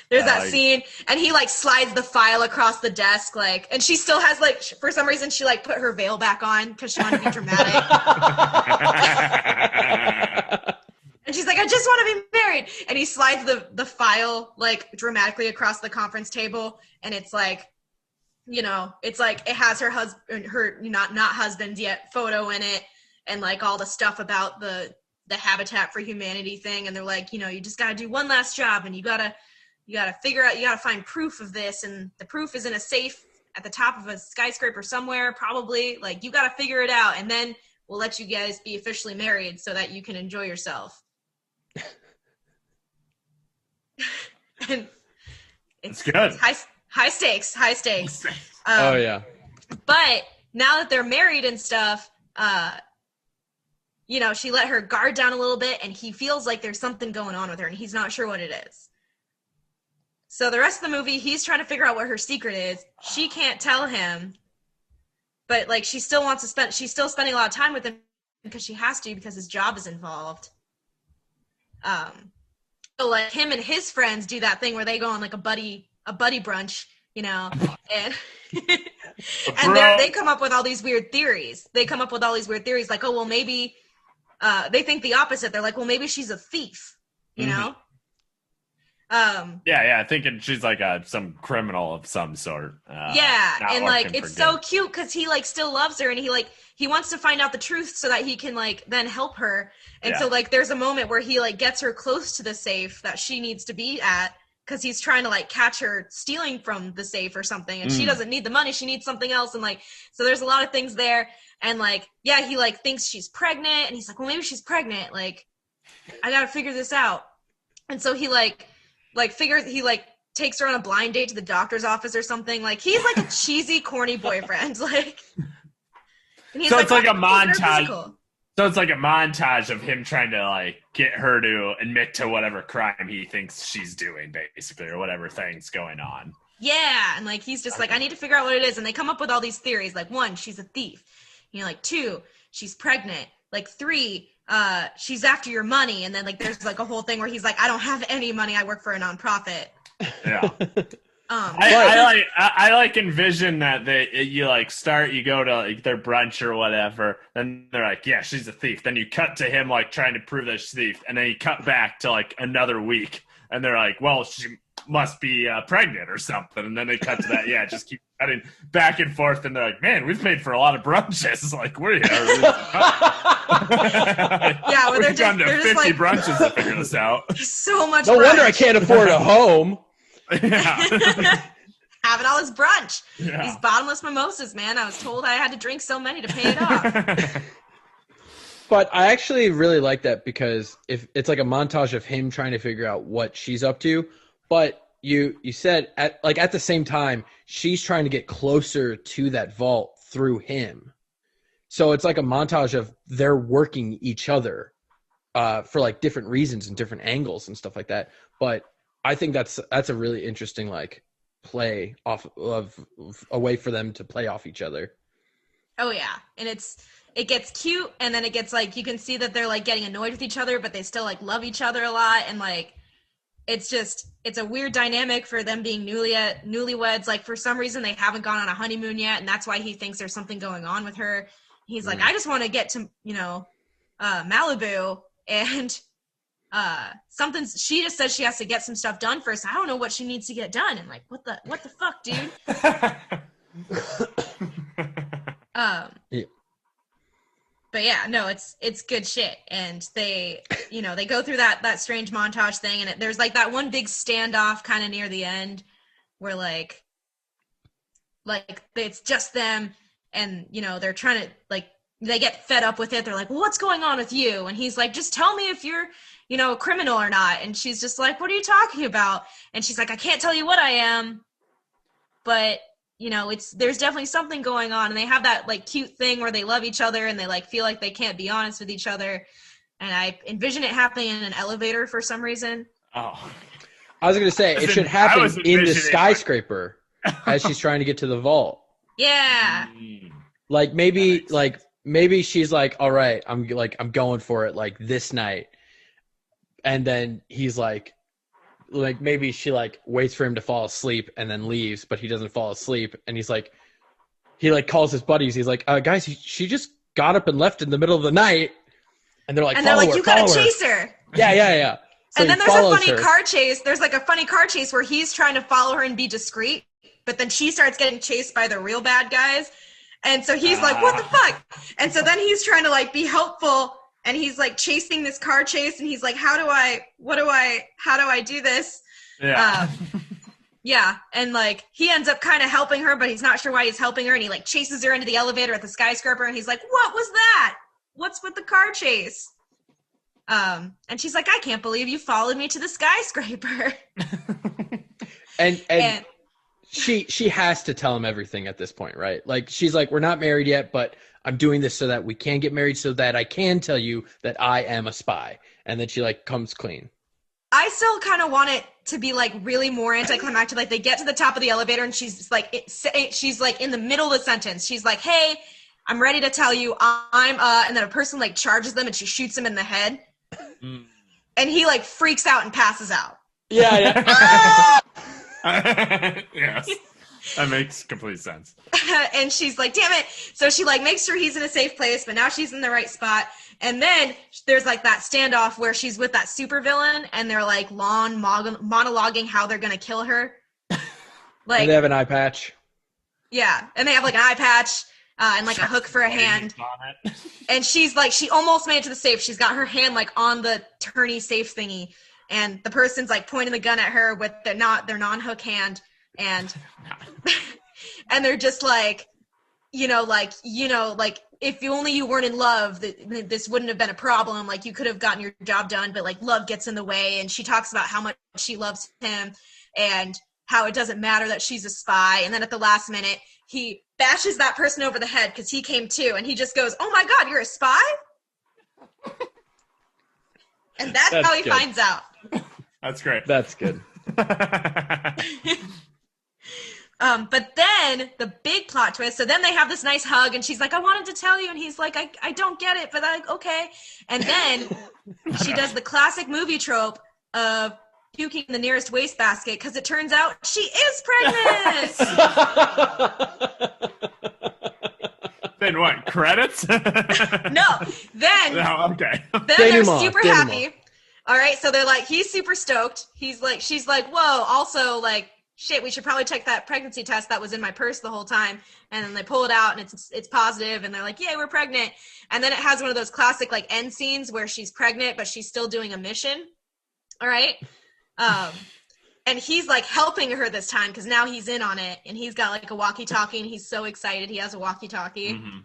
there's that scene, and he like slides the file across the desk, like, and she still has like, for some reason, she like put her veil back on because she wanted to be dramatic. And she's like, I just want to be married. And he slides the file like dramatically across the conference table, and it's like, it's like it has her husband, her not husband yet photo in it, and like all the stuff about the Habitat for Humanity thing. And they're like, you just got to do one last job, and you got to figure out, you got to find proof of this. And the proof is in a safe at the top of a skyscraper somewhere, probably. Like, you got to figure it out. And then we'll let you guys be officially married so that you can enjoy yourself. And it's good. High stakes. Oh yeah. But now that they're married and stuff, she let her guard down a little bit, and he feels like there's something going on with her, and he's not sure what it is. So the rest of the movie, he's trying to figure out what her secret is. She can't tell him, but like she's still spending a lot of time with him because she has to, because his job is involved. So like him and his friends do that thing where they go on like a buddy brunch, and and they come up with all these weird theories. Like, oh, well, maybe they think the opposite. They're like, well, maybe she's a thief, you know? Thinking she's like some criminal of some sort. And like it's so cute because he like still loves her, and he wants to find out the truth so that he can like then help her. And so like there's a moment where he like gets her close to the safe that she needs to be at, because he's trying to like catch her stealing from the safe or something, and she doesn't need the money, she needs something else. And like, so there's a lot of things there. And like, he like thinks she's pregnant, and he's like, well, maybe she's pregnant, like I gotta figure this out. And so he takes her on a blind date to the doctor's office or something. Like, he's like a cheesy, corny boyfriend. Like, and he's so it's like a montage. Physical. So it's like a montage of him trying to like get her to admit to whatever crime he thinks she's doing, basically, or whatever thing's going on. Yeah, and like he's just like, I need to figure out what it is. And they come up with all these theories. Like, 1, she's a thief. Like 2, she's pregnant. Like 3, she's after your money. And then like there's like a whole thing where he's like, I don't have any money, I work for a nonprofit. Yeah. I like envision that you go to like their brunch or whatever, and they're like, yeah, she's a thief. Then you cut to him like trying to prove that she's a thief, and then you cut back to like another week, and they're like, well, she must be pregnant or something, and then they cut to that. Yeah, just keep cutting back and forth, and they're like, man, we've paid for a lot of brunches. Like, we're we've done 50 like, brunches to figure this out. So much. No brunch. wonder I can't afford a home. Yeah. Having all this brunch. Yeah. These bottomless mimosas, man. I was told I had to drink so many to pay it off. But I actually really like that, because if it's like a montage of him trying to figure out what she's up to, but you said at the same time she's trying to get closer to that vault through him. So it's like a montage of they're working each other for like different reasons and different angles and stuff like that. But I think that's a really interesting like play off of a way for them to play off each other. Oh yeah, and it gets cute, and then it gets like you can see that they're like getting annoyed with each other, but they still like love each other a lot, and like it's a weird dynamic for them being newlyweds. Like, for some reason they haven't gone on a honeymoon yet, and that's why he thinks there's something going on with her. He's like, I just want to get to Malibu, and she just says she has to get some stuff done first. I don't know what she needs to get done. And like, what the fuck, dude? Yeah. But yeah, no, it's good shit. And they go through that strange montage thing, and there's like that one big standoff kind of near the end where like it's just them, and they're trying to like, they get fed up with it. They're like, well, what's going on with you? And he's like, just tell me if you're a criminal or not. And she's just like, what are you talking about? And she's like, I can't tell you what I am, but there's definitely something going on. And they have that like cute thing where they love each other, and they like feel like they can't be honest with each other. And I envision it happening in an elevator for some reason. Oh, I was going to say it should happen in the skyscraper. as she's trying to get to the vault. Yeah. Like maybe she's like, all right, I'm going for it like this night. And then he's like maybe she like waits for him to fall asleep and then leaves, but he doesn't fall asleep. And he's like, he like calls his buddies. He's like, guys, she just got up and left in the middle of the night. And they're like, you gotta chase her. Yeah. So and then there's a funny car chase. There's like a funny car chase where he's trying to follow her and be discreet, but then she starts getting chased by the real bad guys. And so he's like, what the fuck? And so then he's trying to like be helpful, and he's like chasing this car chase, and he's like, how do I do this? Yeah. Yeah. And like he ends up kind of helping her, but he's not sure why he's helping her. And he like chases her into the elevator at the skyscraper, and he's like, what was that? What's with the car chase? And she's like, I can't believe you followed me to the skyscraper. and she has to tell him everything at this point, right? Like she's like, we're not married yet, but I'm doing this so that we can get married, so that I can tell you that I am a spy. And then she like comes clean. I still kind of want it to be like really more anticlimactic. Like they get to the top of the elevator and she's like in the middle of the sentence. She's like, hey, I'm ready to tell you and then a person like charges them and she shoots him in the head. And he like freaks out and passes out. Yeah. Yes. That makes complete sense. And she's like, damn it. So she like makes sure he's in a safe place, but now she's in the right spot. And then there's like that standoff where she's with that supervillain and they're like monologuing how they're going to kill her. Like and they have an eye patch. Yeah. And they have like an eye patch and like a hook for a hand. And she's like, she almost made it to the safe. She's got her hand like on the turny safe thingy. And the person's like pointing the gun at her with their non-hook hand. And and they're just like, if only you weren't in love, this wouldn't have been a problem. Like you could have gotten your job done, but like love gets in the way. And she talks about how much she loves him and how it doesn't matter that she's a spy. And then at the last minute, he bashes that person over the head because he came too. And he just goes, oh my God, you're a spy? And that's how he finds out. That's great. That's good. But then the big plot twist. So then they have this nice hug, and she's like, "I wanted to tell you," and he's like, "I don't get it," but I'm like, okay. And then she does the classic movie trope of puking in the nearest wastebasket because it turns out she is pregnant. Then what? Credits? No. Okay. Then they're super happy. All right, so they're like, he's super stoked. She's like, whoa, also like, shit, we should probably check that pregnancy test that was in my purse the whole time. And then they pull it out and it's positive and they're like, yay, we're pregnant. And then it has one of those classic like end scenes where she's pregnant, but she's still doing a mission. All right. And he's like helping her this time because now he's in on it and he's got like a walkie-talkie and he's so excited. He has a walkie-talkie. Mm-hmm.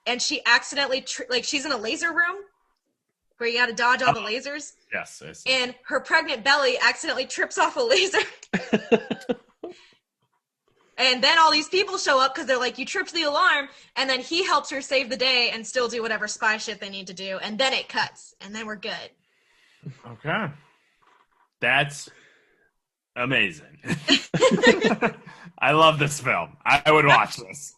And she accidentally, she's in a laser room where you got to dodge all the lasers. Yes. And her pregnant belly accidentally trips off a laser. And then all these people show up because they're like, you tripped the alarm. And then he helps her save the day and still do whatever spy shit they need to do. And then it cuts. And then we're good. Okay. That's amazing. I love this film. I would watch this.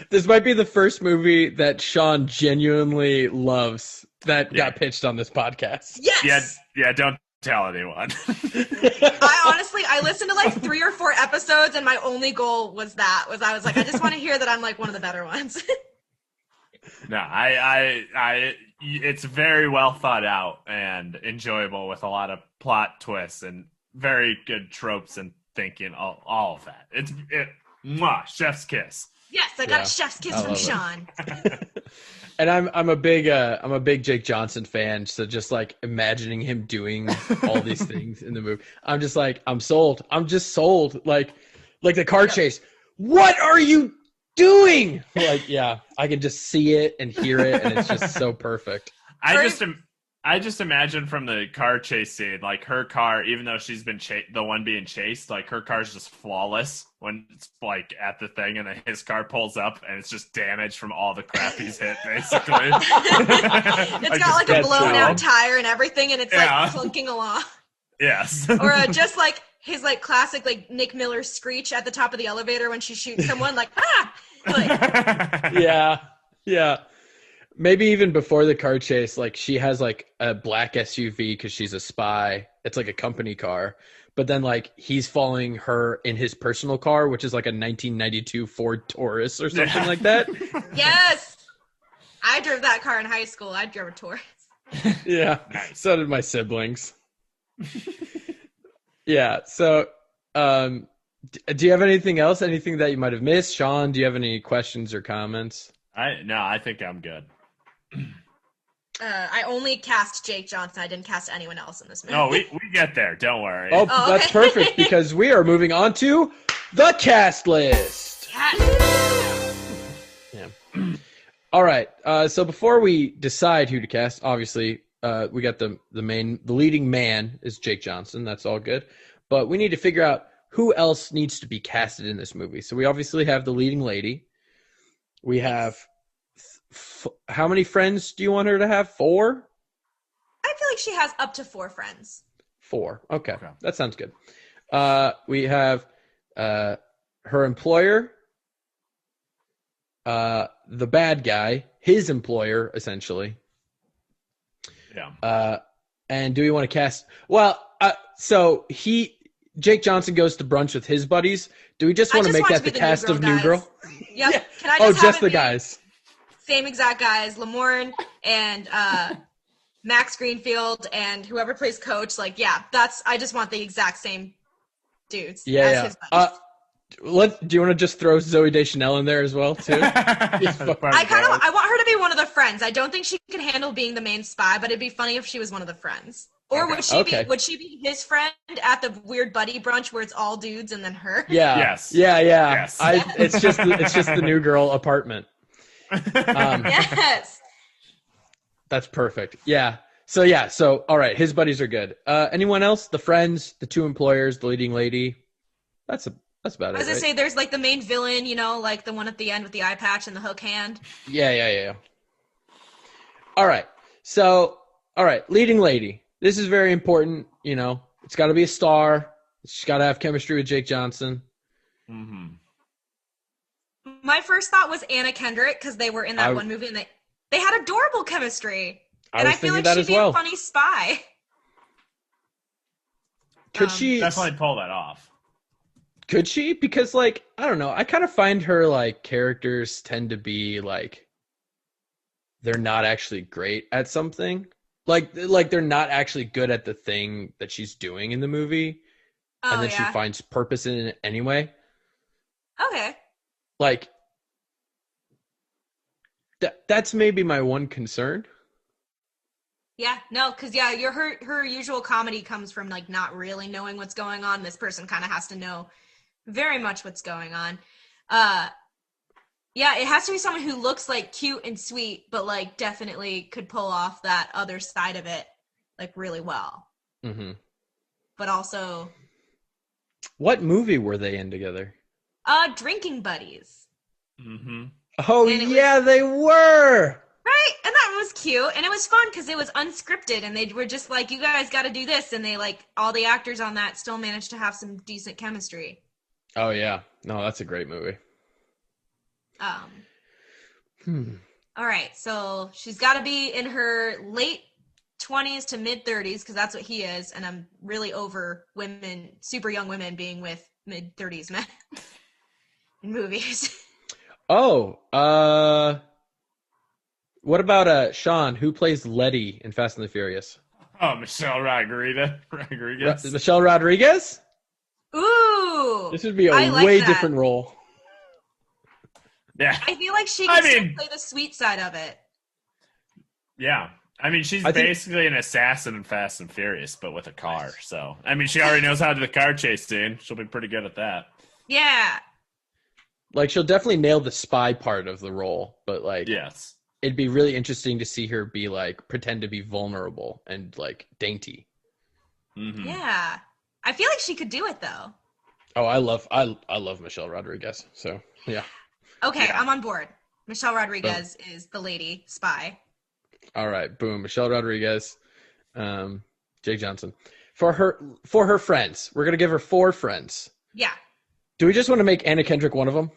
This might be the first movie that Sean genuinely loves that got pitched on this podcast. Yes. Yeah, don't tell anyone. I listened to like 3 or 4 episodes and my only goal was I was like, I just want to hear that I'm like one of the better ones. No, it's very well thought out and enjoyable with a lot of plot twists and very good tropes and thinking, all of that. Chef's kiss. Yes, I got a chef's kiss from Sean. And I'm a big Jake Johnson fan, so just like imagining him doing all these things in the movie, I'm just like, I'm sold. I'm just sold. Like the car chase. What are you doing? Like, yeah, I can just see it and hear it, and it's just so perfect. I just imagine from the car chase scene, like her car, even though she's been the one being chased, like her car's just flawless when it's like at the thing, and then his car pulls up and it's just damaged from all the crap he's hit, basically. It's got like a blown out tire and everything, and it's like clunking along. Yes. Or just like his like classic like Nick Miller screech at the top of the elevator when she shoots someone, like ah, like Yeah. Maybe even before the car chase, like she has like a black SUV because she's a spy. It's like a company car. But then like he's following her in his personal car, which is like a 1992 Ford Taurus or something like that. yes, I drove that car in high school. I drove a Taurus. Yeah. Nice. So did my siblings. Yeah. So, do you have anything else? Anything that you might have missed? Sean, do you have any questions or comments? I think I'm good. I only cast Jake Johnson. I didn't cast anyone else in this movie. No, we get there. Don't worry. Oh, Oh, that's okay. perfect because we are moving on to the cast list. Yes. Yeah. All right. So before we decide who to cast, obviously, we got the leading man is Jake Johnson. That's all good. But we need to figure out who else needs to be casted in this movie. So we obviously have the leading lady. We have how many friends do you want her to have? 4? I feel like she has up to 4 friends. 4. Okay. That sounds good. We have her employer, the bad guy, his employer, essentially. Yeah. And do we want to cast? Well, so Jake Johnson goes to brunch with his buddies. Do we just want to make that the cast of New Girl? Yep. Yeah. Can I just just have the it be guys. same exact guys, Lamorne and Max Greenfield and whoever plays coach. Like, yeah, I just want the exact same dudes as his buddies. Do you want to just throw Zooey Deschanel in there as well too? I want her to be one of the friends. I don't think she could handle being the main spy, but it'd be funny if she was one of the friends. Or would she be his friend at the weird buddy brunch where it's all dudes and then her? Yeah. Yes. Yeah. Yes. It's just the New Girl apartment. Yes. That's perfect. Yeah. So all right, his buddies are good. Anyone else? The friends, the 2 employers, the leading lady. That's about it. I was gonna say there's like the main villain, like the one at the end with the eye patch and the hook hand. Yeah. All right. So, all right, leading lady. This is very important. It's got to be a star. She's got to have chemistry with Jake Johnson. Mm-hmm. My first thought was Anna Kendrick because they were in that one movie and they had adorable chemistry. And I feel like she'd be a funny spy. Could she definitely pull that off? Could she? Because I don't know. I kind of find her characters tend to be they're not actually great at something. Like they're not actually good at the thing that she's doing in the movie. And then she finds purpose in it anyway. Okay. That's maybe my one concern. Yeah, no, because her usual comedy comes from not really knowing what's going on. This person kind of has to know very much what's going on. Yeah, it has to be someone who looks cute and sweet, but definitely could pull off that other side of it really well. Mm-hmm. But also, what movie were they in together? Drinking Buddies. Mm-hmm. Oh yeah, they were. Right, and that was cute, and it was fun because it was unscripted, and they were just you guys got to do this, and they all the actors on that still managed to have some decent chemistry. Oh yeah, no, that's a great movie. All right, so she's got to be in her late 20s to mid 30s because that's what he is, and I'm really over women, super young women, being with mid 30s men in movies. Oh, what about Sean, who plays Letty in Fast and the Furious? Oh, Michelle Rodriguez. Michelle Rodriguez? Ooh. This would be a way different role. Yeah. I feel like she can still play the sweet side of it. Yeah. I mean, she's basically an assassin in Fast and Furious, but with a car. So, I mean, she already knows how to do the car chase scene. She'll be pretty good at that. Yeah. She'll definitely nail the spy part of the role, but yes. It'd be really interesting to see her be pretend to be vulnerable and dainty. Mm-hmm. Yeah. I feel like she could do it though. Oh, I love Michelle Rodriguez. So, yeah. Okay, yeah. I'm on board. Michelle Rodriguez is the lady spy. All right, boom. Michelle Rodriguez, Jake Johnson. for her friends. We're gonna give her 4 friends. Yeah. Do we just want to make Anna Kendrick one of them?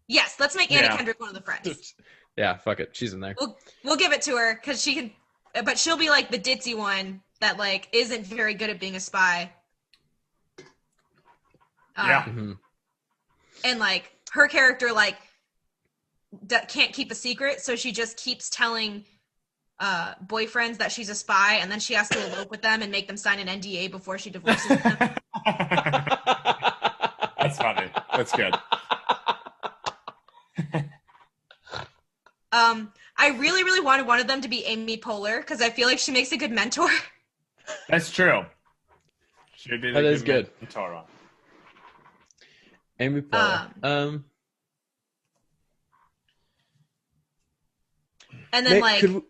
Yes, let's make Anna Kendrick one of the friends. Yeah, fuck it. She's in there. We'll give it to her because she can, but she'll be like the ditzy one that like isn't very good at being a spy. And like her character like can't keep a secret, so she just keeps telling boyfriends that she's a spy, and then she has to elope with them and make them sign an NDA before she divorces them. That's funny. That's good. I really, really wanted one of them to be Amy Poehler because I feel like she makes a good mentor. That's true. She'd be that is good. Mentor. Amy Poehler. And then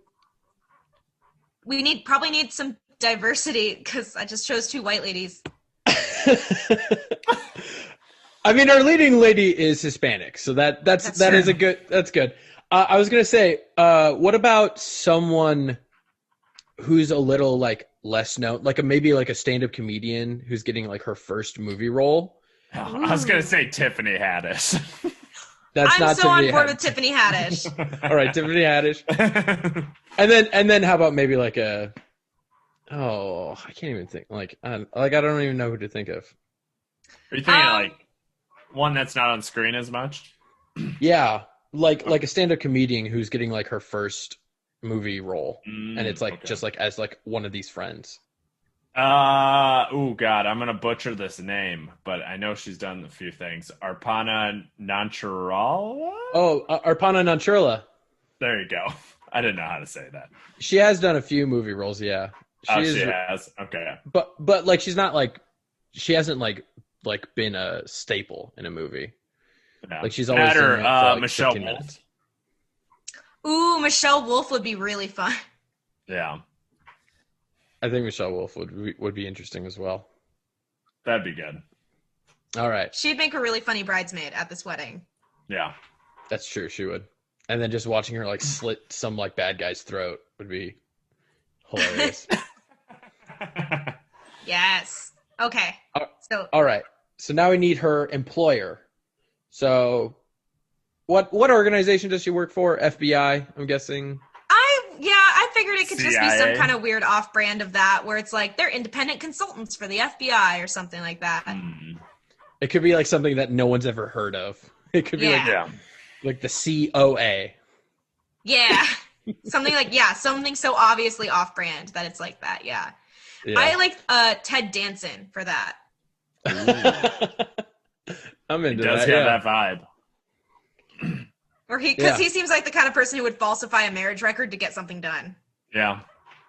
we probably need some diversity because I just chose 2 white ladies. I mean, our leading lady is Hispanic, so that's good. I was gonna say, what about someone who's a little like less known, like maybe a stand-up comedian who's getting like her first movie role? I was gonna say Tiffany Haddish. I'm so on board with Tiffany Haddish. All right, Tiffany Haddish. and then how about maybe like I can't even think. I don't even know who to think of. Are you thinking like one that's not on screen as much? Yeah, like a stand-up comedian who's getting like her first movie role, and it's like just like as like one of these friends. Oh God, I'm gonna butcher this name, but I know she's done a few things. Arpana Nancherla? Oh, Arpana Nancherla. There you go. I didn't know how to say that. She has done a few movie roles, yeah. She has. Okay. But like she's not like she hasn't like been a staple in a movie. No. Like she's always for, like Michelle 15 Wolf. minutes. Ooh, Michelle Wolf would be really fun. Yeah. I think Michelle Wolf would be interesting as well. That'd be good. All right. She'd make a really funny bridesmaid at this wedding. Yeah. That's true, she would. And then just watching her like slit some like bad guy's throat would be hilarious. Yes. Okay. All right. So now we need her employer. So what organization does she work for? FBI, I'm guessing. I figured it could CIA. just be some kind of weird off-brand of that, where it's like they're independent consultants for the FBI or something like that. It could be like something that no one's ever heard of. It could be like the COA. Yeah, something so obviously off-brand that it's like that. Yeah. I like Ted Danson for that. I'm into that. He does have that vibe. Or because he seems like the kind of person who would falsify a marriage record to get something done. Yeah.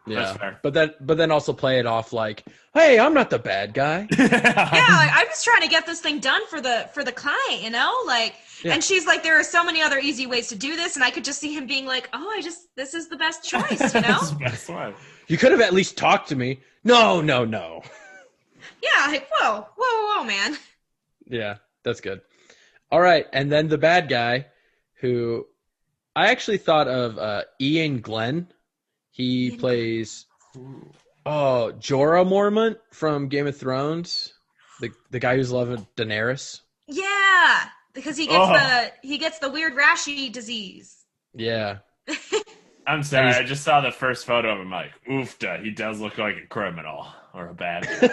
That's fair. But then also play it off like, hey, I'm not the bad guy. I'm just trying to get this thing done for the client, you know? And she's like, there are so many other easy ways to do this, and I could just see him being like, this is the best choice, you know? This is the best one. You could have at least talked to me. No. Yeah, like, whoa, man. Yeah, that's good. All right, and then the bad guy, who I actually thought of Ian Glenn. He plays Jorah Mormont from Game of Thrones, the guy who's loving Daenerys. Yeah, because he gets the weird rashy disease. Yeah. I'm sorry, I just saw the first photo of him. Like, oofta, he does look like a criminal or a bad guy.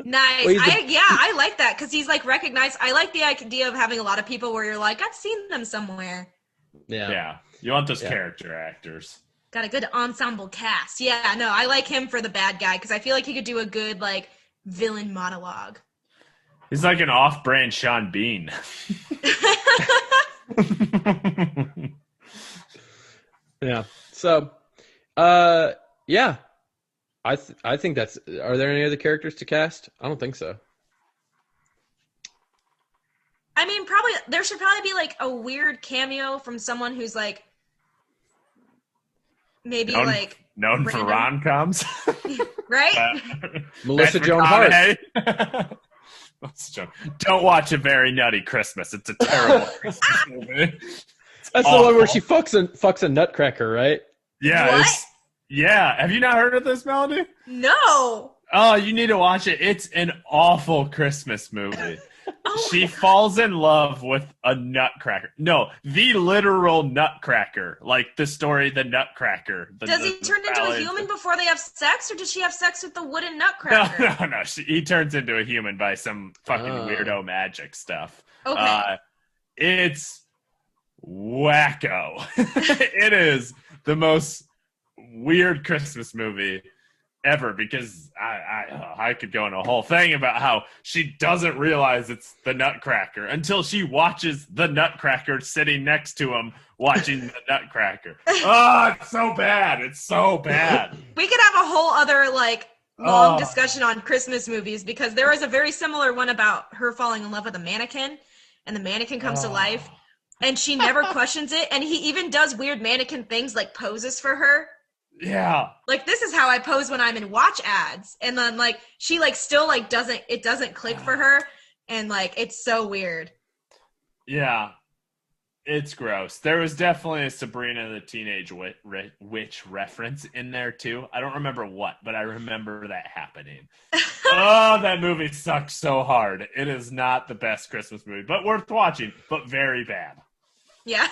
Nice. Well, I like that because he's like recognized. I like the idea of having a lot of people where you're like, I've seen them somewhere. Yeah. You want those character actors. Got a good ensemble cast. Yeah, no, I like him for the bad guy because I feel like he could do a good like villain monologue. He's like an off-brand Sean Bean. Yeah. So, yeah. I think that's. Are there any other characters to cast? I don't think so. I mean, there should probably be like a weird cameo from someone who's like maybe known for rom-coms, right? Melissa Joan Hart. Don't watch A Very Nutty Christmas. It's a terrible Christmas movie. That's awful. The one where she fucks a nutcracker, right? Yeah. What? Yeah. Have you not heard of this, Melanie? No. Oh, you need to watch it. It's an awful Christmas movie. Oh She falls in love with a nutcracker. No, the literal nutcracker. Like the story, The Nutcracker. Does he turn into a human before they have sex, or does she have sex with the wooden nutcracker? No. He turns into a human by some fucking weirdo magic stuff. Okay. It's wacko. It is the most weird Christmas movie ever, because I could go into a whole thing about how she doesn't realize it's the Nutcracker until she watches the Nutcracker sitting next to him watching the Nutcracker. Oh, it's so bad. It's so bad. We could have a whole other long discussion on Christmas movies, because there is a very similar one about her falling in love with a mannequin, and the mannequin comes to life, and she never questions it, and he even does weird mannequin things like poses for her. Yeah. Like, this is how I pose when I'm in watch ads. And then she still doesn't click for her. And it's so weird. Yeah. It's gross. There was definitely a Sabrina the Teenage Witch reference in there too. I don't remember what, but I remember that happening. Oh, that movie sucked so hard. It is not the best Christmas movie, but worth watching, but very bad. Yeah.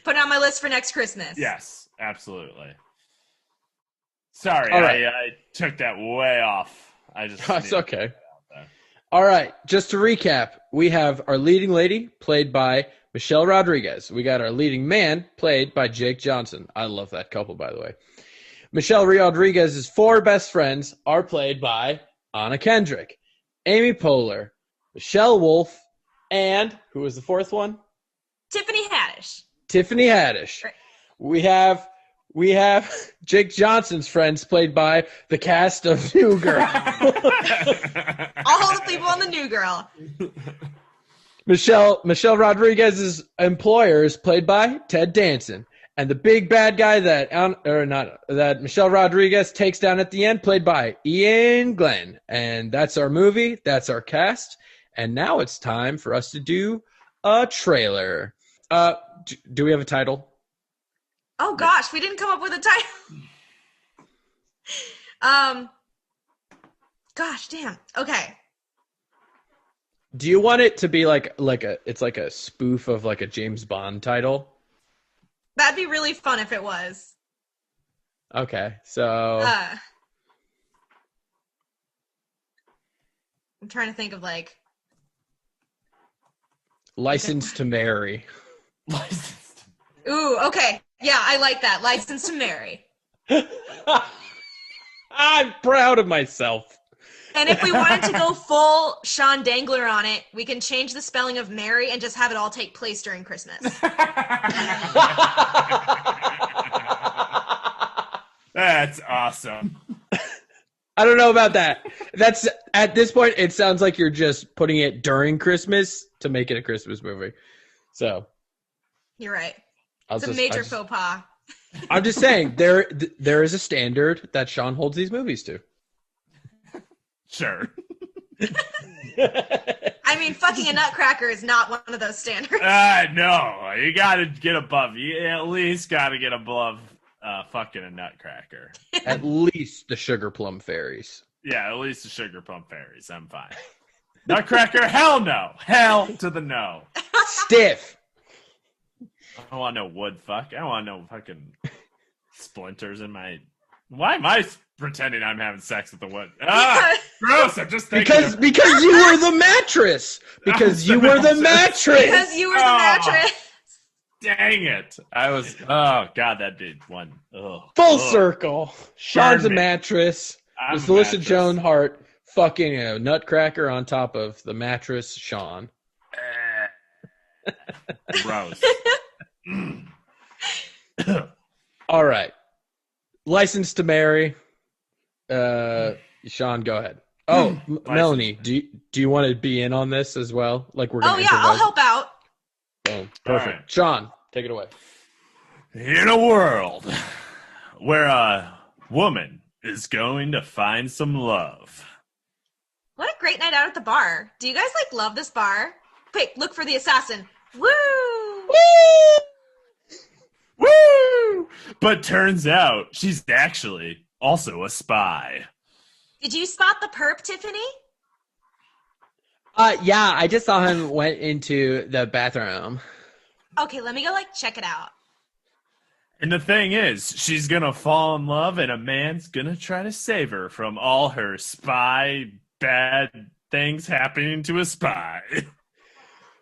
Put it on my list for next Christmas. Yes, absolutely. Sorry, right. I took that way off. That's okay. All right, just to recap, we have our leading lady, played by Michelle Rodriguez. We got our leading man, played by Jake Johnson. I love that couple, by the way. Michelle Rodriguez's 4 best friends are played by Anna Kendrick, Amy Poehler, Michelle Wolf, and who was the 4th one? Tiffany Haddish. Right. We have Jake Johnson's friends, played by the cast of New Girl. All the people on the New Girl. Michelle Rodriguez's employers, played by Ted Danson, and the big bad guy that Michelle Rodriguez takes down at the end, played by Ian Glenn. And that's our movie. That's our cast. And now it's time for us to do a trailer. Do we have a title? Oh gosh, we didn't come up with a title. Gosh, damn. Okay. Do you want it to be like a spoof of like a James Bond title? That'd be really fun if it was. Okay, so I'm trying to think of License to Marry. Ooh, okay. Yeah, I like that. License to Marry. I'm proud of myself. And if we wanted to go full Sean Dangler on it, we can change the spelling of Mary and just have it all take place during Christmas. That's awesome. I don't know about that. That's at this point, it sounds like you're just putting it during Christmas to make it a Christmas movie. So you're right. It's a major faux pas. I'm just saying there is a standard that Sean holds these movies to. Sure. I mean, fucking a nutcracker is not one of those standards. No, you gotta get above. You at least gotta get above fucking a nutcracker. At least the Sugar Plum Fairies. Yeah, at least the Sugar Plum Fairies. I'm fine. Nutcracker, hell no. Hell to the no. Stiff. I don't want no wood fuck. I don't want no fucking splinters in my... Why am I pretending I'm having sex with the wood? Gross. I'm just thinking because you were the mattress. Because you were the mattress. Because you were the mattress. Dang it. I was... Oh, God, that did one. Full circle. Sean's a mattress. Miss Alyssa Joan Hart fucking a nutcracker on top of the mattress, Sean. Gross. All right. License to Marry. Sean, go ahead. Oh, Melanie, do you want to be in on this as well? Like we're gonna I'll help out. Oh, perfect. Right. Sean, take it away. In a world where a woman is going to find some love. What a great night out at the bar. Do you guys love this bar? Quick, look for the assassin. Woo! Woo! Woo! But turns out she's actually also a spy. Did you spot the perp, Tiffany? Yeah, I just saw him went into the bathroom. Okay, let me go check it out. And the thing is, she's gonna fall in love and a man's gonna try to save her from all her spy bad things happening to a spy.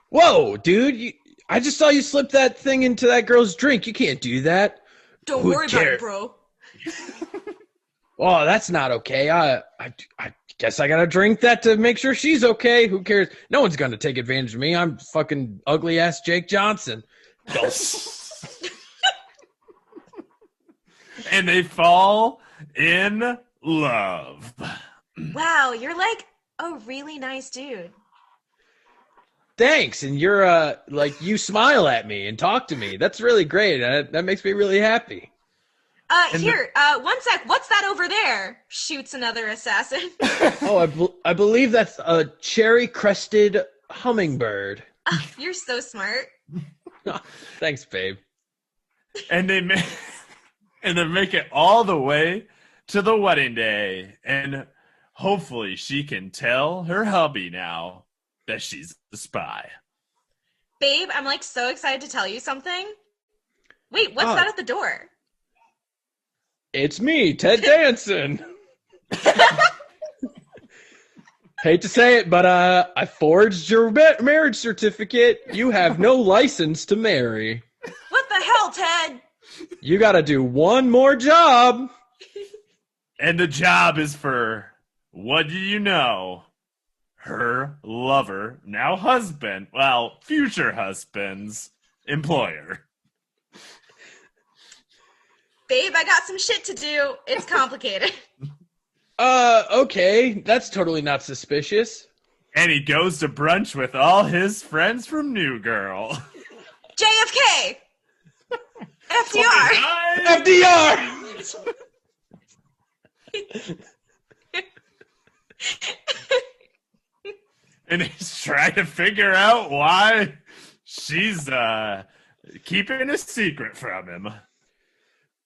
Whoa, dude! I just saw you slip that thing into that girl's drink. You can't do that. Don't worry about it, bro. Oh, that's not okay. I guess I gotta drink that to make sure she's okay. Who cares? No one's gonna take advantage of me. I'm fucking ugly ass Jake Johnson. And they fall in love. Wow, you're like a really nice dude. Thanks, and you're you smile at me and talk to me. That's really great. That makes me really happy. One sec. What's that over there? Shoots another assassin. I believe that's a cherry-crested hummingbird. You're so smart. Thanks, babe. And they make it all the way to the wedding day, and hopefully she can tell her hubby now that she's a spy. Babe, I'm so excited to tell you something. Wait, what's that at the door? It's me, Ted Danson. Hate to say it, but I forged your marriage certificate. You have no license to marry. What the hell, Ted? You gotta do one more job. And the job is for, what do you know? Her lover, now husband, future husband's employer. Babe, I got some shit to do. It's complicated. Okay. That's totally not suspicious. And he goes to brunch with all his friends from New Girl. JFK! FDR! FDR! And he's trying to figure out why she's keeping a secret from him.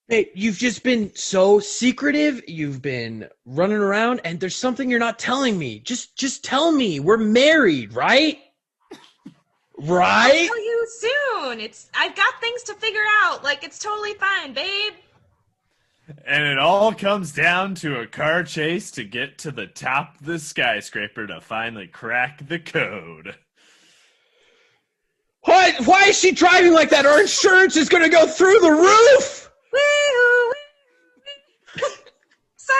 Hey, you've just been so secretive. You've been running around, and there's something you're not telling me. Just tell me. We're married, right? Right? I'll tell you soon. I've got things to figure out. It's totally fine, babe. And it all comes down to a car chase to get to the top of the skyscraper to finally crack the code. What? Why is she driving like that? Our insurance is going to go through the roof.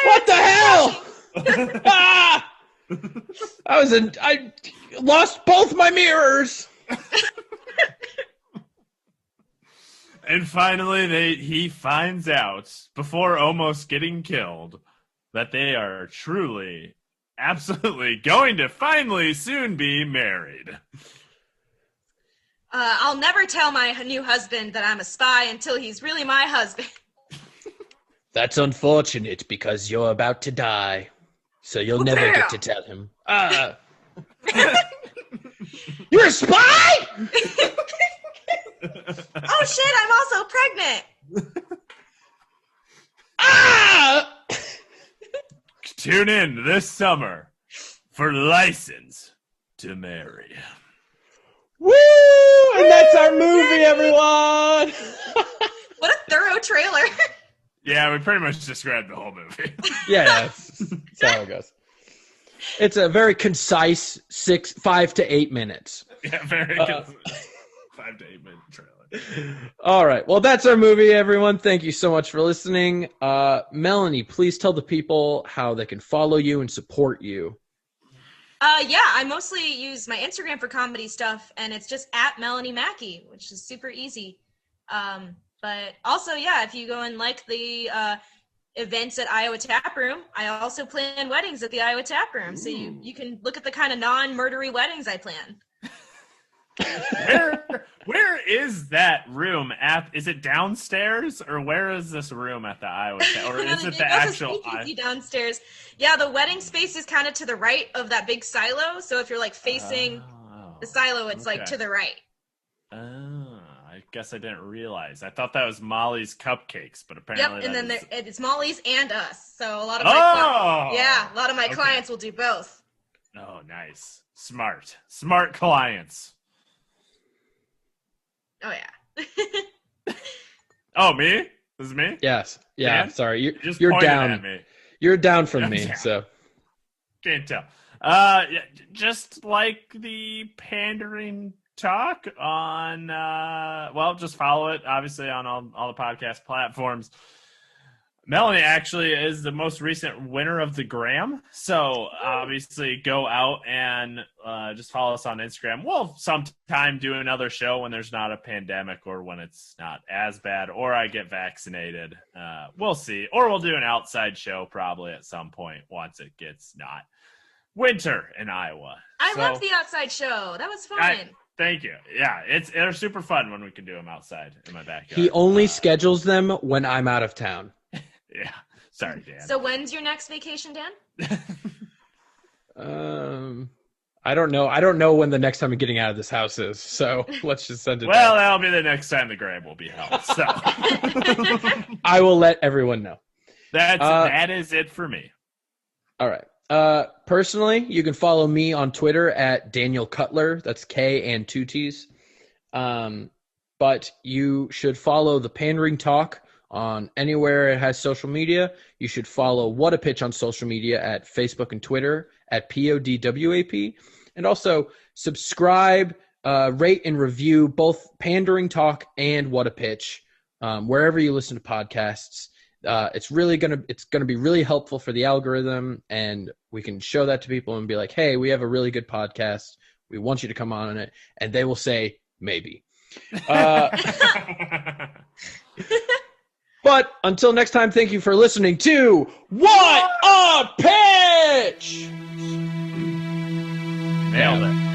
What the hell? I lost both my mirrors. And finally, he finds out, before almost getting killed, that they are truly, absolutely going to finally soon be married. I'll never tell my new husband that I'm a spy until he's really my husband. That's unfortunate because you're about to die. So you'll never get to tell him. You're a spy? Oh shit, I'm also pregnant. Tune in this summer for License to Marry. Woo! And that's our movie, everyone! What a thorough trailer. Yeah, we pretty much described the whole movie. Yeah, that's how it goes. It's a very concise 5 to 8 minutes. Yeah, very good. 5 to 8 minute trailer. All right. Well, that's our movie, everyone. Thank you so much for listening. Melanie, please tell the people how they can follow you and support you. Yeah, I mostly use my Instagram for comedy stuff, and it's just at Melanie Mackey, which is super easy. But also, yeah, if you go and like the events at Iowa Tap Room, I also plan weddings at the Iowa Tap Room. Ooh. So you can look at the kind of non-murdery weddings I plan. Where is that room at? Is it downstairs, or where is this room at the Iowa Tap? Or is it the actual downstairs? Yeah, the wedding space is kind of to the right of that big silo. So if you're facing the silo, it's to the right. Oh, guess I didn't realize. I thought that was Molly's Cupcakes, but apparently Yep, and then is... it's Molly's and us. So a lot of my clients will do both. Oh, nice. Smart clients. Oh yeah. Oh, me? This is me? Yes. Yeah. Dan? Sorry, Just you're pointed down. at me. You're down from me. Yeah. So Can't tell. Yeah, just like the pandering talk on, just follow it, obviously, on all the podcast platforms. Melanie actually is the most recent winner of the Gram. So obviously go out and just follow us on Instagram. We'll sometime do another show when there's not a pandemic or when it's not as bad or I get vaccinated. We'll see. Or we'll do an outside show probably at some point once it gets not winter in Iowa. I love the outside show. That was fun. Thank you. Yeah, they're super fun when we can do them outside in my backyard. he only schedules them when I'm out of town. Yeah. Sorry, Dan. So when's your next vacation, Dan? I don't know. I don't know when the next time I'm getting out of this house is. So let's just send it. Well, that'll be the next time the Gram will be held. So I will let everyone know. That is it for me. All right. Personally, you can follow me on Twitter at Daniel Cutler. That's K and 2 T's. But you should follow the Pandering Talk on anywhere it has social media. You should follow What a Pitch on social media at Facebook and Twitter at PODWAP. And also subscribe, rate, and review both Pandering Talk and What a Pitch wherever you listen to podcasts. It's gonna be really helpful for the algorithm, and we can show that to people and be like, hey, we have a really good podcast. We want you to come on it. And they will say, maybe. But until next time, thank you for listening to What a Pitch! Nailed it.